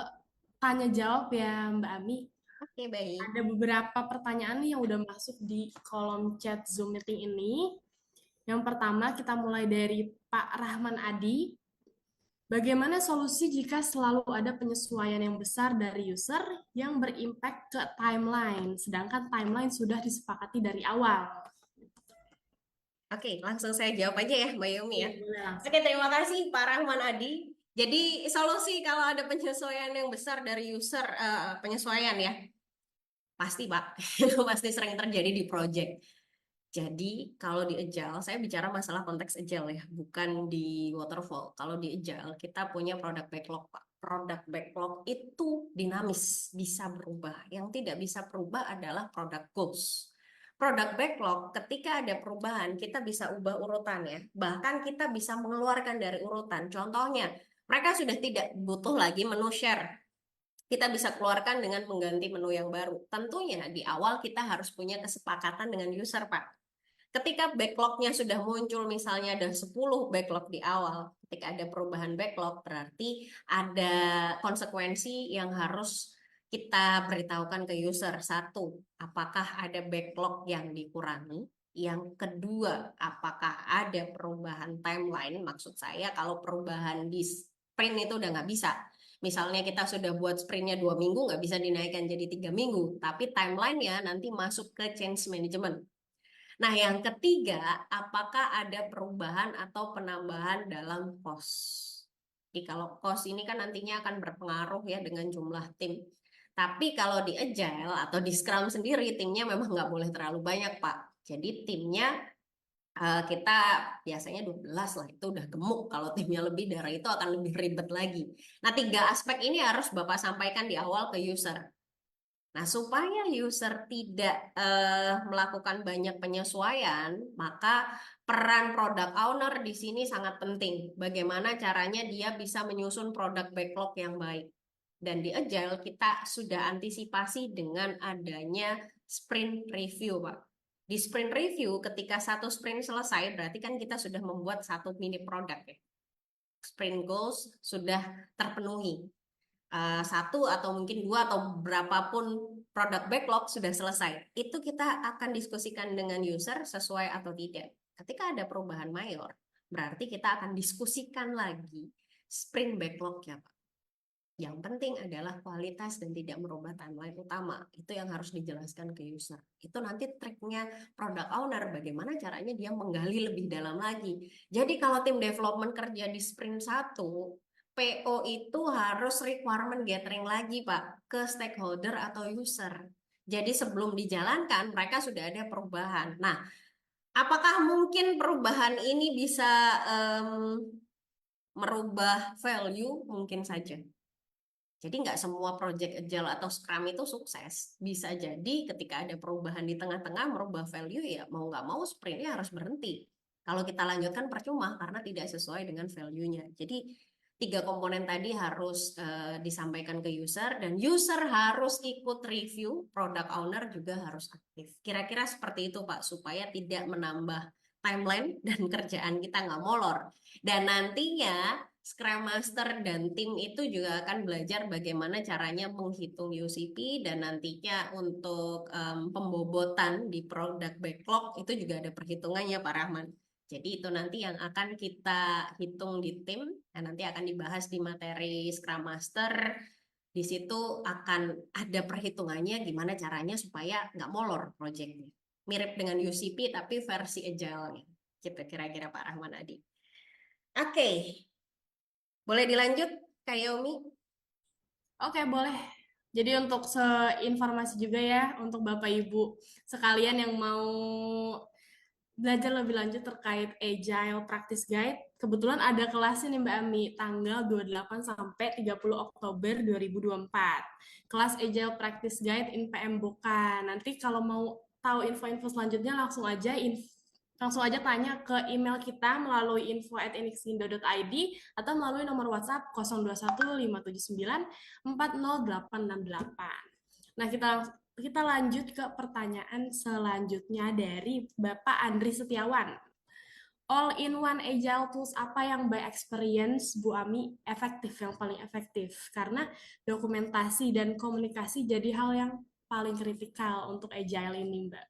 [SPEAKER 1] tanya jawab ya Mbak Ami.
[SPEAKER 2] Oke, baik.
[SPEAKER 1] Ada beberapa pertanyaan nih yang udah masuk di kolom chat Zoom meeting ini. Yang pertama kita mulai dari Pak Rahman Adi. Bagaimana solusi jika selalu ada penyesuaian yang besar dari user yang berimpact ke timeline, sedangkan timeline sudah disepakati dari awal?
[SPEAKER 2] Oke, langsung saya jawab aja ya, Mbak Yaomi
[SPEAKER 1] Iya,
[SPEAKER 2] ya.
[SPEAKER 1] boleh langsung.
[SPEAKER 2] Oke, terima kasih Pak Rahman Adi. Jadi solusi kalau ada penyesuaian yang besar dari user, penyesuaian ya, pasti Pak, pasti sering terjadi di project. Jadi kalau di Agile, saya bicara masalah konteks Agile ya, bukan di waterfall. Kalau di Agile, kita punya product backlog, Pak. Product backlog itu dinamis, bisa berubah. Yang tidak bisa berubah adalah product goals. Product backlog, ketika ada perubahan, kita bisa ubah urutannya. Bahkan kita bisa mengeluarkan dari urutan. Contohnya, mereka sudah tidak butuh lagi menu share. Kita bisa keluarkan dengan mengganti menu yang baru. Tentunya di awal kita harus punya kesepakatan dengan user, Pak. Ketika backlognya sudah muncul, misalnya ada 10 backlog di awal, ketika ada perubahan backlog, berarti ada konsekuensi yang harus kita beritahukan ke user. Satu, apakah ada backlog yang dikurangi? Yang kedua, apakah ada perubahan timeline? Maksud saya, kalau perubahan di sprint itu udah nggak bisa. Misalnya kita sudah buat sprintnya 2 minggu, nggak bisa dinaikkan jadi 3 minggu. Tapi timelinenya nanti masuk ke change management. Nah, yang ketiga, apakah ada perubahan atau penambahan dalam cost? Jadi kalau cost ini kan nantinya akan berpengaruh ya dengan jumlah tim. Tapi kalau di Agile atau di Scrum sendiri, timnya memang nggak boleh terlalu banyak, Pak. Jadi timnya kita biasanya 12 lah, itu udah gemuk. Kalau timnya lebih dari itu akan lebih ribet lagi. Nah, tiga aspek ini harus Bapak sampaikan di awal ke user. Nah, supaya user tidak melakukan banyak penyesuaian, maka peran product owner di sini sangat penting. Bagaimana caranya dia bisa menyusun produk backlog yang baik. Dan di Agile kita sudah antisipasi dengan adanya sprint review, Pak. Di sprint review, ketika satu sprint selesai, berarti kan kita sudah membuat satu mini produk ya. Sprint goals sudah terpenuhi, satu atau mungkin dua atau berapapun produk backlog sudah selesai. Itu kita akan diskusikan dengan user sesuai atau tidak. Ketika ada perubahan mayor, berarti kita akan diskusikan lagi sprint backlog ya, Pak. Yang penting adalah kualitas dan tidak merubah timeline utama. Itu yang harus dijelaskan ke user. Itu nanti triknya product owner, bagaimana caranya dia menggali lebih dalam lagi. Jadi kalau tim development kerja di sprint satu, PO itu harus requirement gathering lagi, Pak, ke stakeholder atau user. Jadi sebelum dijalankan, mereka sudah ada perubahan. Nah, apakah mungkin perubahan ini bisa merubah value? Mungkin saja. Jadi nggak semua project agile atau Scrum itu sukses. Bisa jadi ketika ada perubahan di tengah-tengah merubah value ya mau nggak mau sprintnya harus berhenti. Kalau kita lanjutkan percuma karena tidak sesuai dengan value-nya. Jadi tiga komponen tadi harus disampaikan ke user dan user harus ikut review, product owner juga harus aktif. Kira-kira seperti itu Pak, supaya tidak menambah timeline dan kerjaan kita nggak molor. Dan nantinya Scrum Master dan tim itu juga akan belajar bagaimana caranya menghitung UCP dan nantinya untuk pembobotan di produk backlog itu juga ada perhitungannya Pak Rahman. Jadi itu nanti yang akan kita hitung di tim dan nanti akan dibahas di materi Scrum Master. Di situ akan ada perhitungannya gimana caranya supaya nggak molor proyeknya. Mirip dengan UCP tapi versi agile-nya. Gitu kira-kira Pak Rahman Adi. Oke, boleh dilanjut, Kak Yaomi?
[SPEAKER 1] Oke, boleh. Jadi untuk seinformasi juga ya, untuk Bapak Ibu sekalian yang mau belajar lebih lanjut terkait Agile Practice Guide, kebetulan ada kelasnya nih Mbak Ami, tanggal 28 sampai 30 Oktober 2024. Kelas Agile Practice Guide in PM Boka. Nanti kalau mau tahu info-info selanjutnya langsung aja tanya ke email kita melalui info@enixkindo.id atau melalui nomor WhatsApp 021579406868. Nah, kita lanjut ke pertanyaan selanjutnya dari Bapak Andri Setiawan. All-in-one agile tools apa yang by experience Bu Ami efektif, yang paling efektif? Karena dokumentasi dan komunikasi jadi hal yang paling kritikal untuk agile ini, Mbak.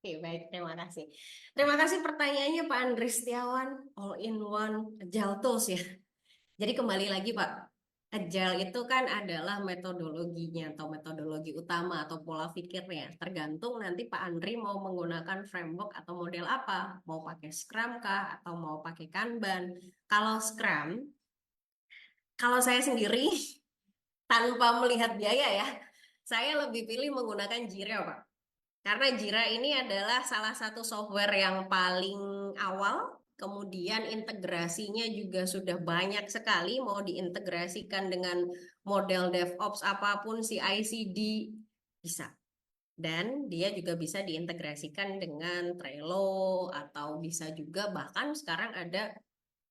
[SPEAKER 2] Oke, baik, terima kasih. Terima kasih pertanyaannya Pak Andri Setiawan, all in one Agile Tools ya. Jadi kembali lagi Pak, Agile itu kan adalah metodologinya atau metodologi utama atau pola pikirnya. Tergantung nanti Pak Andri mau menggunakan framework atau model apa. Mau pakai Scrum kah atau mau pakai Kanban. Kalau Scrum, kalau saya sendiri tanpa melihat biaya ya, saya lebih pilih menggunakan Jira Pak. Karena Jira ini adalah salah satu software yang paling awal, kemudian integrasinya juga sudah banyak sekali, mau diintegrasikan dengan model DevOps apapun, CI/CD bisa. Dan dia juga bisa diintegrasikan dengan Trello atau bisa juga bahkan sekarang ada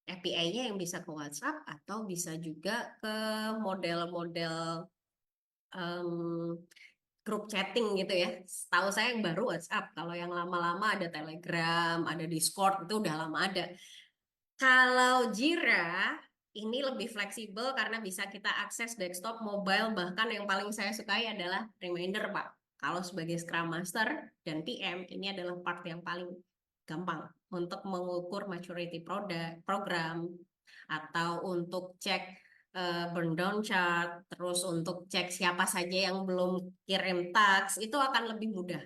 [SPEAKER 2] API-nya yang bisa ke WhatsApp atau bisa juga ke model-model grup chatting gitu ya. Setahu saya yang baru WhatsApp. Kalau yang lama-lama ada Telegram, ada Discord, itu udah lama ada. Kalau Jira, ini lebih fleksibel karena bisa kita akses desktop, mobile, bahkan yang paling saya sukai adalah reminder, Pak. Kalau sebagai Scrum Master dan PM, ini adalah part yang paling gampang untuk mengukur maturity program atau untuk cek burn down chart, terus untuk cek siapa saja yang belum kirim task, itu akan lebih mudah.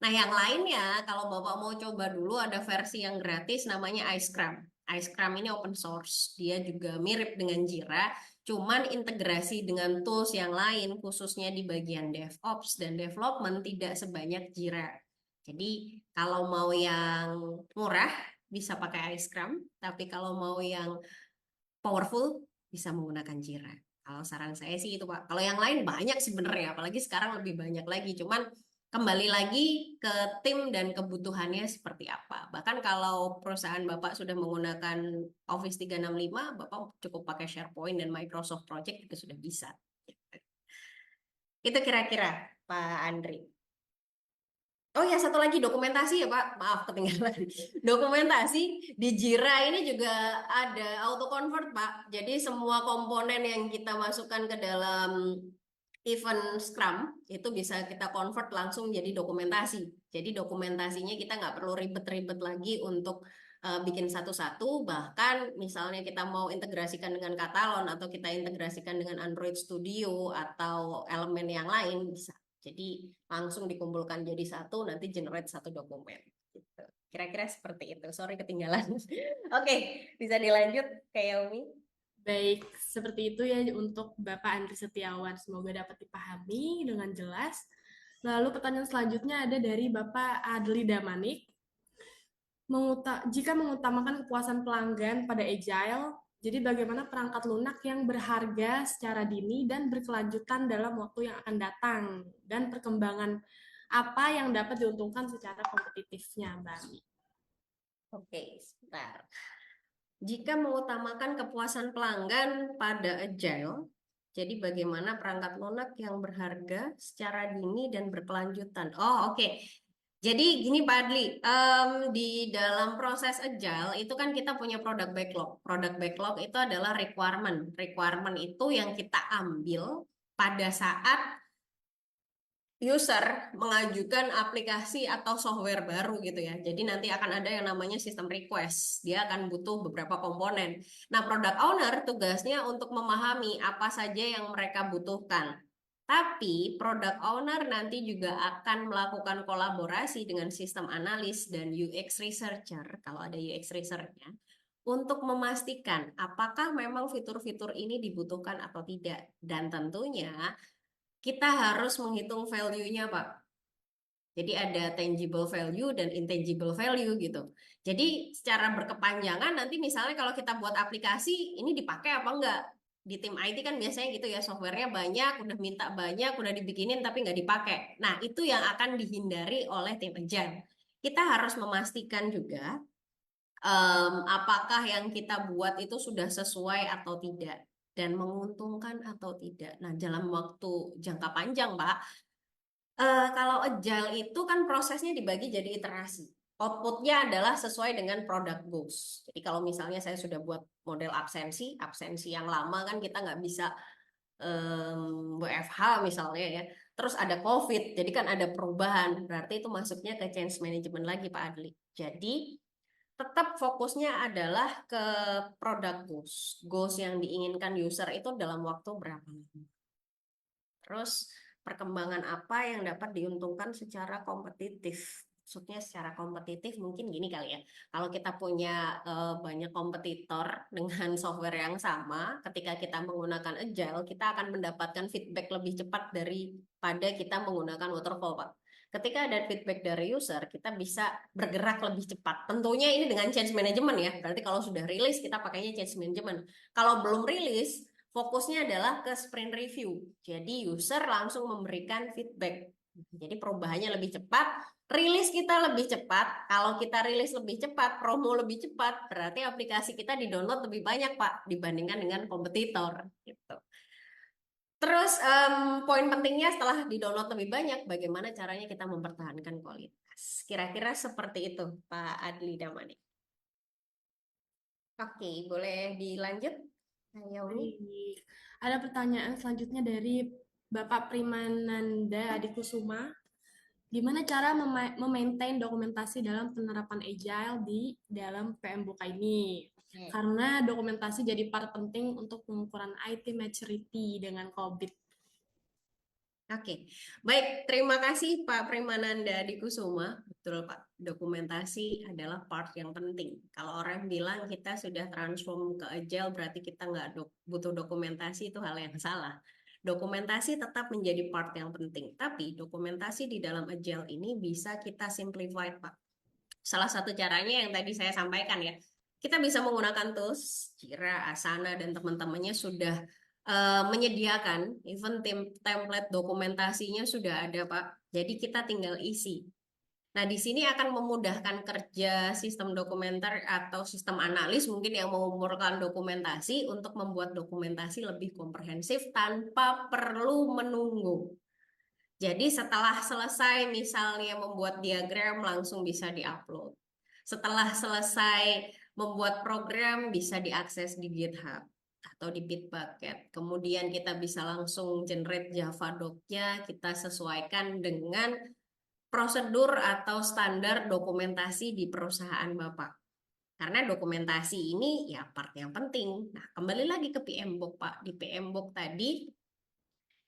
[SPEAKER 2] Nah, yang lainnya, kalau Bapak mau coba dulu ada versi yang gratis namanya iScrum. iScrum ini open source. Dia juga mirip dengan Jira, cuman integrasi dengan tools yang lain, khususnya di bagian DevOps dan development tidak sebanyak Jira. Jadi, kalau mau yang murah, bisa pakai iScrum, tapi kalau mau yang powerful, bisa menggunakan Jira. Kalau saran saya sih itu Pak. Kalau yang lain banyak sih sebenarnya, apalagi sekarang lebih banyak lagi. Cuman kembali lagi ke tim dan kebutuhannya seperti apa. Bahkan kalau perusahaan Bapak sudah menggunakan Office 365, Bapak cukup pakai SharePoint dan Microsoft Project itu sudah bisa. Itu kira-kira Pak Andri. Oh ya, satu lagi dokumentasi ya Pak. Maaf ketinggalan. Dokumentasi di Jira ini juga ada auto convert Pak. Jadi semua komponen yang kita masukkan ke dalam event Scrum itu bisa kita convert langsung jadi dokumentasi. Jadi dokumentasinya kita nggak perlu ribet-ribet lagi untuk bikin satu-satu. Bahkan misalnya kita mau integrasikan dengan Katalon atau kita integrasikan dengan Android Studio atau elemen yang lain bisa. Jadi langsung dikumpulkan jadi satu, nanti generate satu dokumen. Gitu. Kira-kira seperti itu. Sorry ketinggalan. Oke, bisa dilanjut kayak Yaomi.
[SPEAKER 1] Baik, seperti itu ya untuk Bapak Andri Setiawan. Semoga dapat dipahami dengan jelas. Lalu pertanyaan selanjutnya ada dari Bapak Adli Damanik. Jika mengutamakan kepuasan pelanggan pada Agile, Jadi bagaimana perangkat lunak yang berharga secara dini dan berkelanjutan dalam waktu yang akan datang, dan perkembangan apa yang dapat diuntungkan secara kompetitifnya, Mbak Ami.
[SPEAKER 2] Oke, sebentar. Jika mengutamakan kepuasan pelanggan pada agile, jadi bagaimana perangkat lunak yang berharga secara dini dan berkelanjutan. Oh, oke. Jadi gini Pak Adli, di dalam proses agile itu kan kita punya product backlog. Product backlog itu adalah requirement. Requirement itu yang kita ambil pada saat user mengajukan aplikasi atau software baru gitu ya. Jadi nanti akan ada yang namanya sistem request. Dia akan butuh beberapa komponen. Nah, product owner tugasnya untuk memahami apa saja yang mereka butuhkan. Tapi product owner nanti juga akan melakukan kolaborasi dengan sistem analis dan UX researcher, kalau ada UX researcher, untuk memastikan apakah memang fitur-fitur ini dibutuhkan atau tidak. Dan tentunya kita harus menghitung value-nya, Pak. Jadi ada tangible value dan intangible value gitu. Jadi secara berkepanjangan nanti misalnya kalau kita buat aplikasi, ini dipakai apa enggak? Di tim IT kan biasanya gitu ya, softwarenya banyak, udah minta banyak, udah dibikinin tapi nggak dipakai. Nah, itu yang akan dihindari oleh tim Agile. Kita harus memastikan juga apakah yang kita buat itu sudah sesuai atau tidak dan menguntungkan atau tidak. Nah, dalam waktu jangka panjang, Pak, kalau agile itu kan prosesnya dibagi jadi iterasi. Outputnya adalah sesuai dengan product goals. Jadi kalau misalnya saya sudah buat model absensi, absensi yang lama kan kita nggak bisa WFH misalnya ya. Terus ada COVID, jadi kan ada perubahan. Berarti itu masuknya ke change management lagi Pak Adli. Jadi tetap fokusnya adalah ke product goals. Goals yang diinginkan user itu dalam waktu berapa lama. Terus perkembangan apa yang dapat diuntungkan secara kompetitif? Maksudnya secara kompetitif mungkin gini kali ya. Kalau kita punya banyak kompetitor dengan software yang sama, ketika kita menggunakan Agile, kita akan mendapatkan feedback lebih cepat daripada kita menggunakan waterfall, Pak. Ketika ada feedback dari user, kita bisa bergerak lebih cepat. Tentunya ini dengan change management ya. Berarti kalau sudah rilis, kita pakainya change management. Kalau belum rilis, fokusnya adalah ke sprint review. Jadi user langsung memberikan feedback. Jadi perubahannya lebih cepat, rilis kita lebih cepat. Kalau kita rilis lebih cepat, promo lebih cepat, berarti aplikasi kita di-download lebih banyak, Pak, dibandingkan dengan kompetitor gitu. Terus poin pentingnya setelah di-download lebih banyak, bagaimana caranya kita mempertahankan kualitas. Kira-kira seperti itu, Pak Adli Damani. Oke, boleh dilanjut, Naomi?
[SPEAKER 1] Baik. Ada pertanyaan selanjutnya dari Bapak Primananda Adikusuma. Gimana cara memaintain dokumentasi dalam penerapan Agile di dalam PM Buka ini? Karena dokumentasi jadi part penting untuk pengukuran IT maturity dengan COVID.
[SPEAKER 2] Oke, baik. Terima kasih Pak Primananda Dikusuma. Betul Pak, dokumentasi adalah part yang penting. Kalau orang bilang kita sudah transform ke Agile, berarti kita nggak butuh dokumentasi, itu hal yang salah. Dokumentasi tetap menjadi part yang penting. Tapi dokumentasi di dalam Agile ini bisa kita simplify, Pak. Salah satu caranya yang tadi saya sampaikan ya, kita bisa menggunakan tools, Jira, Asana, dan teman-temannya sudah menyediakan, even template dokumentasinya sudah ada, Pak. Jadi kita tinggal isi. Nah, di sini akan memudahkan kerja sistem dokumenter atau sistem analis mungkin yang mengumpulkan dokumentasi untuk membuat dokumentasi lebih komprehensif tanpa perlu menunggu. Jadi setelah selesai misalnya membuat diagram langsung bisa diupload. Setelah selesai membuat program bisa diakses di GitHub atau di Bitbucket. Kemudian kita bisa langsung generate Java doc-nya, kita sesuaikan dengan prosedur atau standar dokumentasi di perusahaan Bapak. Karena dokumentasi ini ya part yang penting. Nah, kembali lagi ke PMBOK, Pak. Di PMBOK tadi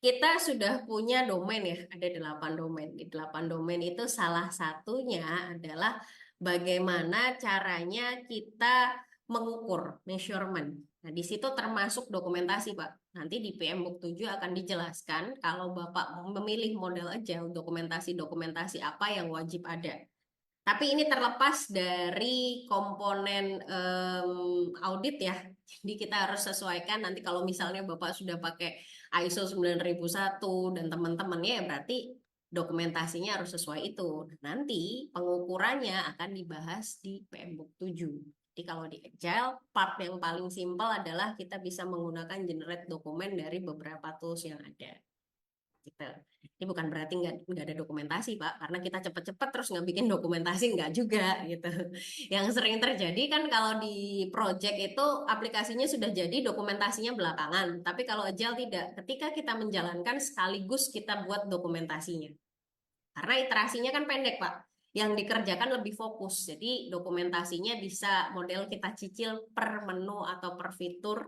[SPEAKER 2] kita sudah punya domain ya, ada 8 domain. Di 8 domain itu salah satunya adalah bagaimana caranya kita mengukur, measurement. Nah, di situ termasuk dokumentasi, Pak. Nanti di PM Book 7 akan dijelaskan kalau Bapak memilih model Agile, dokumentasi-dokumentasi apa yang wajib ada. Tapi ini terlepas dari komponen audit ya. Jadi kita harus sesuaikan nanti kalau misalnya Bapak sudah pakai ISO 9001 dan teman-temannya ya berarti dokumentasinya harus sesuai itu. Nanti pengukurannya akan dibahas di PMBOK 7. Jadi kalau di Agile, part yang paling simpel adalah kita bisa menggunakan generate dokumen dari beberapa tools yang ada. Gitu. Ini bukan berarti nggak ada dokumentasi, Pak, karena kita cepet-cepet terus nggak bikin dokumentasi nggak juga gitu. Yang sering terjadi kan kalau di project itu aplikasinya sudah jadi, dokumentasinya belakangan. Tapi kalau Agile tidak, ketika kita menjalankan sekaligus kita buat dokumentasinya. Karena iterasinya kan pendek, Pak. Yang dikerjakan lebih fokus. Jadi dokumentasinya bisa model kita cicil per menu atau per fitur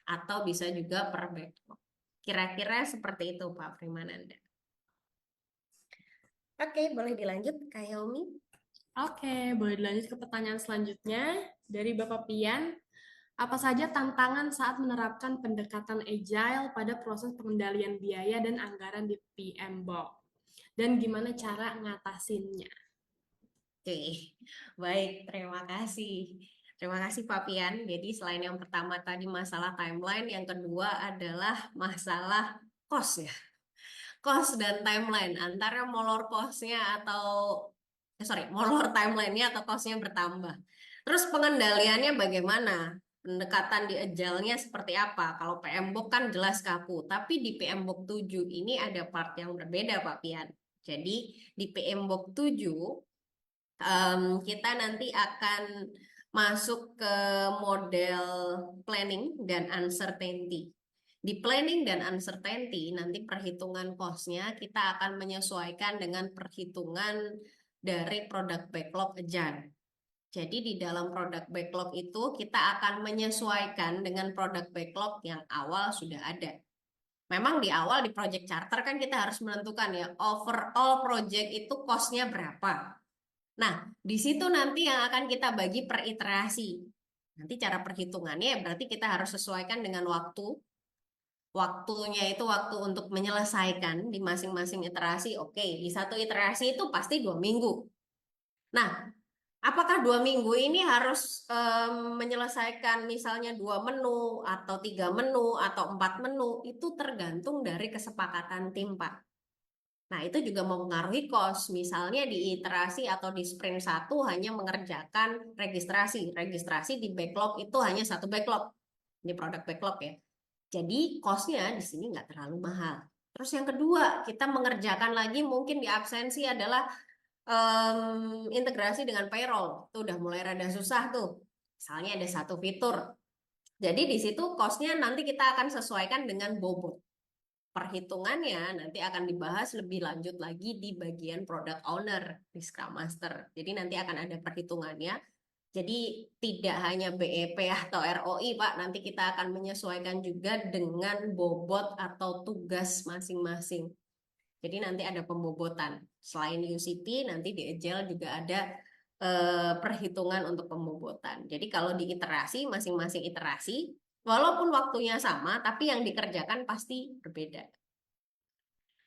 [SPEAKER 2] atau bisa juga per backlog. Kira-kira seperti itu, Pak Primananda. Oke, boleh dilanjut, Kak Yaomi?
[SPEAKER 1] Oke, boleh dilanjut ke pertanyaan selanjutnya dari Bapak Pian. Apa saja tantangan saat menerapkan pendekatan agile pada proses pengendalian biaya dan anggaran di PMBOK? Dan gimana cara ngatasinnya?
[SPEAKER 2] Oke, baik, terima kasih. Terima kasih Pak Pian. Jadi selain yang pertama tadi masalah timeline, yang kedua adalah masalah cost ya. Cost dan timeline antara molor cost-nya atau molor timeline-nya atau cost-nya bertambah. Terus pengendaliannya bagaimana? Pendekatan di agile-nya seperti apa? Kalau PMBOK kan jelas kaku, tapi di PMBOK 7 ini ada part yang berbeda Pak Pian. Jadi di PMBOK 7 kita nanti akan masuk ke model planning dan uncertainty. Di planning dan uncertainty, nanti perhitungan cost-nya kita akan menyesuaikan dengan perhitungan dari product backlog Agile. Jadi di dalam product backlog itu kita akan menyesuaikan dengan product backlog yang awal sudah ada. Memang di awal di project charter kan kita harus menentukan ya overall project itu cost-nya berapa. Nah, di situ nanti yang akan kita bagi per iterasi. Nanti cara perhitungannya ya berarti kita harus sesuaikan dengan waktu. Waktunya itu waktu untuk menyelesaikan di masing-masing iterasi. Oke, di satu iterasi itu pasti 2 minggu. Nah, apakah 2 minggu ini harus menyelesaikan misalnya 2 menu atau 3 menu atau 4 menu? Itu tergantung dari kesepakatan tim, Pak. Nah, itu juga mempengaruhi cost. Misalnya di iterasi atau di sprint satu hanya mengerjakan registrasi. Registrasi di backlog itu hanya satu backlog, di produk backlog ya. Jadi cost-nya di sini nggak terlalu mahal. Terus yang kedua, kita mengerjakan lagi mungkin di absensi adalah integrasi dengan payroll. Itu udah mulai rada susah tuh. Misalnya ada satu fitur. Jadi di situ cost-nya nanti kita akan sesuaikan dengan bobot. Perhitungannya nanti akan dibahas lebih lanjut lagi di bagian product owner di Scrum Master. Jadi nanti akan ada perhitungannya. Jadi tidak hanya BEP atau ROI, Pak. Nanti kita akan menyesuaikan juga dengan bobot atau tugas masing-masing. Jadi nanti ada pembobotan. Selain UCP, nanti di Agile juga ada perhitungan untuk pembobotan. Jadi kalau di iterasi, masing-masing iterasi, walaupun waktunya sama, tapi yang dikerjakan pasti berbeda.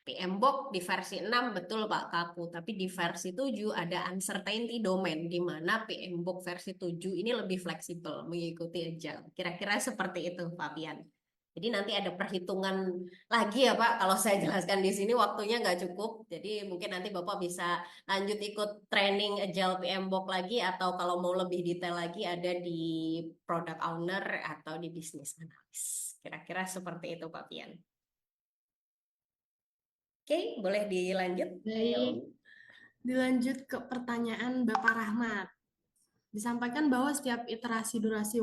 [SPEAKER 2] PMBOK di versi 6 betul Pak kaku, tapi di versi 7 ada uncertainty domain di mana PMBOK versi 7 ini lebih fleksibel mengikuti agile. Kira-kira seperti itu Pak Pian. Jadi nanti ada perhitungan lagi ya Pak, kalau saya jelaskan di sini waktunya nggak cukup. Jadi mungkin nanti Bapak bisa lanjut ikut training agile PMBOK lagi atau kalau mau lebih detail lagi ada di product owner atau di business analyst. Kira-kira seperti itu Pak Pian. Oke, boleh dilanjut, Ayo.
[SPEAKER 1] Baik, dilanjut ke pertanyaan Bapak Rahmat. Disampaikan bahwa setiap iterasi durasi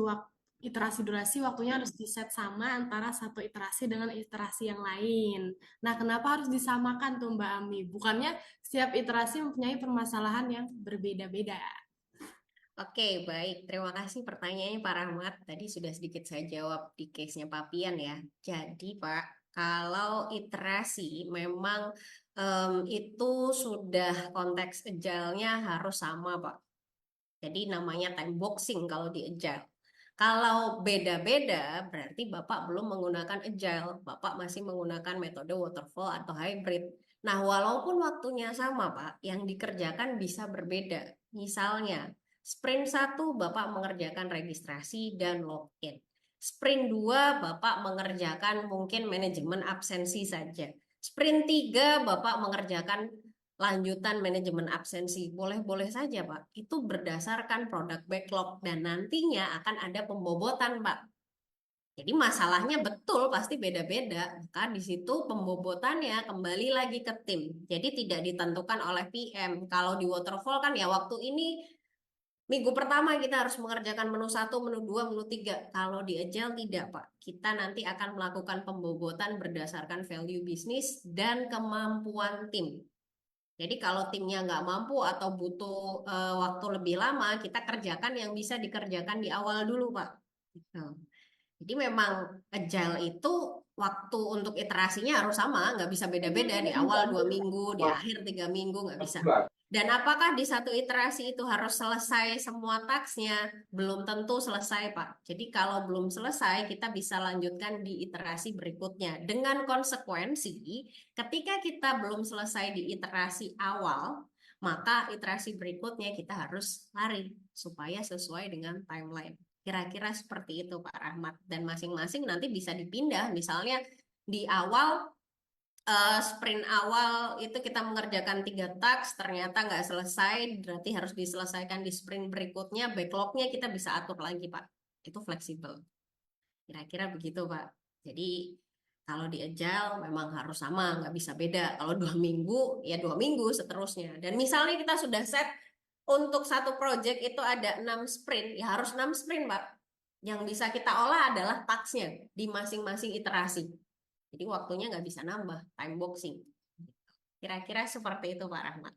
[SPEAKER 1] waktunya harus diset sama antara satu iterasi dengan iterasi yang lain. Nah, kenapa harus disamakan tuh Mbak Ami? Bukannya setiap iterasi mempunyai permasalahan yang berbeda-beda.
[SPEAKER 2] Oke, baik. Terima kasih pertanyaannya Pak Rahmat. Tadi sudah sedikit saya jawab di case-nya Pak Pian ya. Jadi Pak, kalau iterasi memang itu sudah konteks agile-nya harus sama Pak. Jadi namanya time boxing kalau di agile. Kalau beda-beda, berarti Bapak belum menggunakan agile. Bapak masih menggunakan metode waterfall atau hybrid. Nah, walaupun waktunya sama, Pak, yang dikerjakan bisa berbeda. Misalnya, sprint 1 Bapak mengerjakan registrasi dan login. Sprint 2 Bapak mengerjakan mungkin manajemen absensi saja. Sprint 3 Bapak mengerjakan lanjutan manajemen absensi. Boleh-boleh saja, Pak. Itu berdasarkan produk backlog dan nantinya akan ada pembobotan, Pak. Jadi masalahnya betul pasti beda-beda. Maka di situ pembobotannya kembali lagi ke tim. Jadi tidak ditentukan oleh PM. Kalau di waterfall kan ya waktu ini minggu pertama kita harus mengerjakan menu 1, menu 2, menu 3. Kalau di Agile tidak, Pak. Kita nanti akan melakukan pembobotan berdasarkan value bisnis dan kemampuan tim. Jadi kalau timnya nggak mampu atau butuh waktu lebih lama, kita kerjakan yang bisa dikerjakan di awal dulu, Pak. Gitu. Jadi memang agile itu waktu untuk iterasinya harus sama, nggak bisa beda-beda di awal 2 minggu, di akhir 3 minggu, nggak bisa. Dan apakah di satu iterasi itu harus selesai semua taksnya? Belum tentu selesai, Pak. Jadi kalau belum selesai, kita bisa lanjutkan di iterasi berikutnya. Dengan konsekuensi, ketika kita belum selesai di iterasi awal, maka iterasi berikutnya kita harus lari supaya sesuai dengan timeline. Kira-kira seperti itu Pak Rahmat. Dan masing-masing nanti bisa dipindah. Misalnya di awal sprint awal itu kita mengerjakan 3 task, ternyata nggak selesai, berarti harus diselesaikan di sprint berikutnya. Backlognya kita bisa atur lagi Pak. Itu fleksibel. Kira-kira begitu Pak. Jadi kalau di agile memang harus sama, nggak bisa beda. Kalau 2 minggu, ya 2 minggu seterusnya. Dan misalnya kita sudah set untuk satu project itu ada 6 sprint, ya harus 6 sprint, Pak. Yang bisa kita olah adalah tasknya di masing-masing iterasi. Jadi waktunya nggak bisa nambah, time boxing. Kira-kira seperti itu, Pak Rahmat.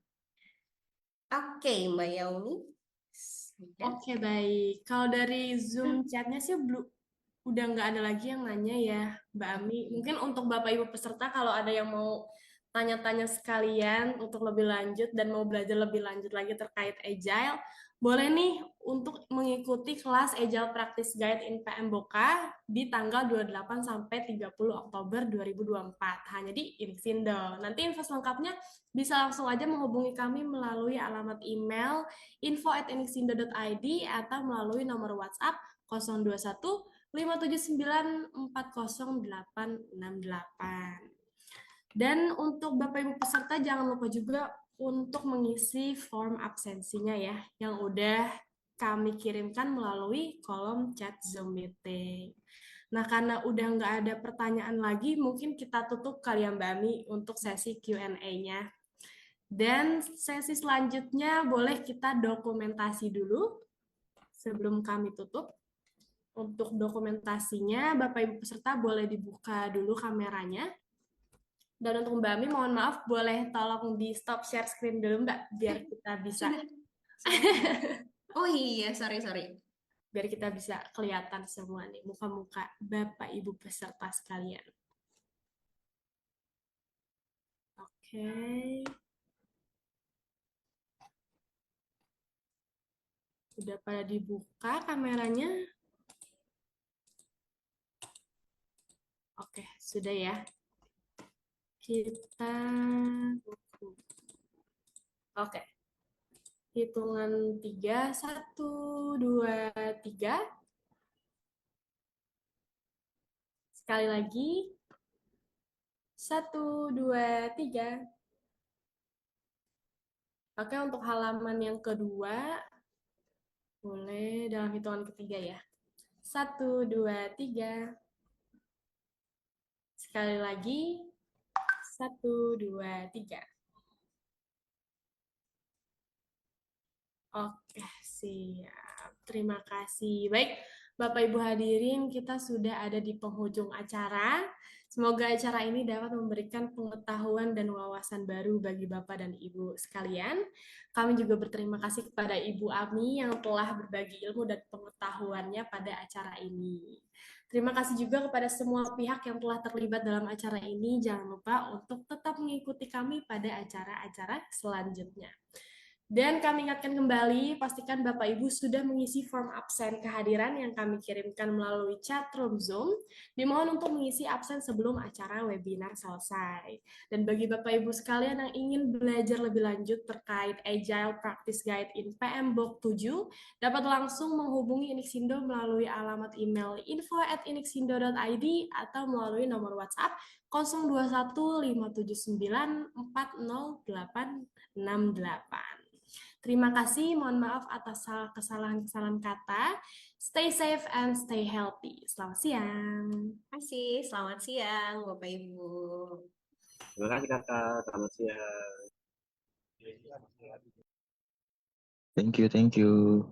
[SPEAKER 2] Oke, Mbak Yaumi. Sudah.
[SPEAKER 1] Oke, baik. Kalau dari Zoom chatnya sih udah nggak ada lagi yang nanya ya, Mbak Ami. Mungkin untuk Bapak Ibu peserta kalau ada yang mau tanya-tanya sekalian untuk lebih lanjut dan mau belajar lebih lanjut lagi terkait Agile, boleh nih untuk mengikuti kelas Agile Practice Guide in PM Boka di tanggal 28 sampai 30 Oktober 2024 hanya di Inixindo. Nanti info selengkapnya bisa langsung aja menghubungi kami melalui alamat email info@inixindo.id atau melalui nomor WhatsApp 021 579400868. Dan untuk Bapak Ibu peserta jangan lupa juga untuk mengisi form absensinya ya, yang udah kami kirimkan melalui kolom chat Zoom meeting. Nah, karena udah nggak ada pertanyaan lagi, mungkin kita tutup kali ya Mbak Ami untuk sesi Q&A-nya. Dan sesi selanjutnya boleh kita dokumentasi dulu sebelum kami tutup. Untuk dokumentasinya, Bapak Ibu peserta boleh dibuka dulu kameranya. Dan untuk Mbak Ami, mohon maaf, boleh tolong di stop share screen dulu Mbak, biar kita bisa
[SPEAKER 2] Sudah. Oh iya, sorry.
[SPEAKER 1] biar kita bisa kelihatan semua nih muka-muka Bapak Ibu peserta sekalian. Oke. Udah pada dibuka kameranya? Oke, sudah ya. Kita Oke. Hitungan 3, 1, 2, 3. Sekali lagi. 1, 2, 3. Oke, untuk halaman yang kedua, boleh dalam hitungan ketiga ya. 1, 2, 3. Sekali lagi. 1, 2, 3. Oke, siap. Terima kasih. Baik, Bapak Ibu hadirin, kita sudah ada di penghujung acara. Semoga acara ini dapat memberikan pengetahuan dan wawasan baru bagi Bapak dan Ibu sekalian. Kami juga berterima kasih kepada Ibu Ami yang telah berbagi ilmu dan pengetahuannya pada acara ini. Terima kasih juga kepada semua pihak yang telah terlibat dalam acara ini. Jangan lupa untuk tetap mengikuti kami pada acara-acara selanjutnya. Dan kami ingatkan kembali, pastikan Bapak Ibu sudah mengisi form absen kehadiran yang kami kirimkan melalui chat room Zoom. Dimohon untuk mengisi absen sebelum acara webinar selesai. Dan bagi Bapak Ibu sekalian yang ingin belajar lebih lanjut terkait Agile Practice Guide in PMBOK 7, dapat langsung menghubungi Inixindo melalui alamat email info@inixindo.id atau melalui nomor WhatsApp 021-579-40868. Terima kasih, mohon maaf atas kesalahan-kesalahan kata. Stay safe and stay healthy. Selamat siang.
[SPEAKER 2] Terima kasih, selamat siang Bapak Ibu.
[SPEAKER 3] Terima kasih kakak, selamat siang.
[SPEAKER 4] Thank you, thank you.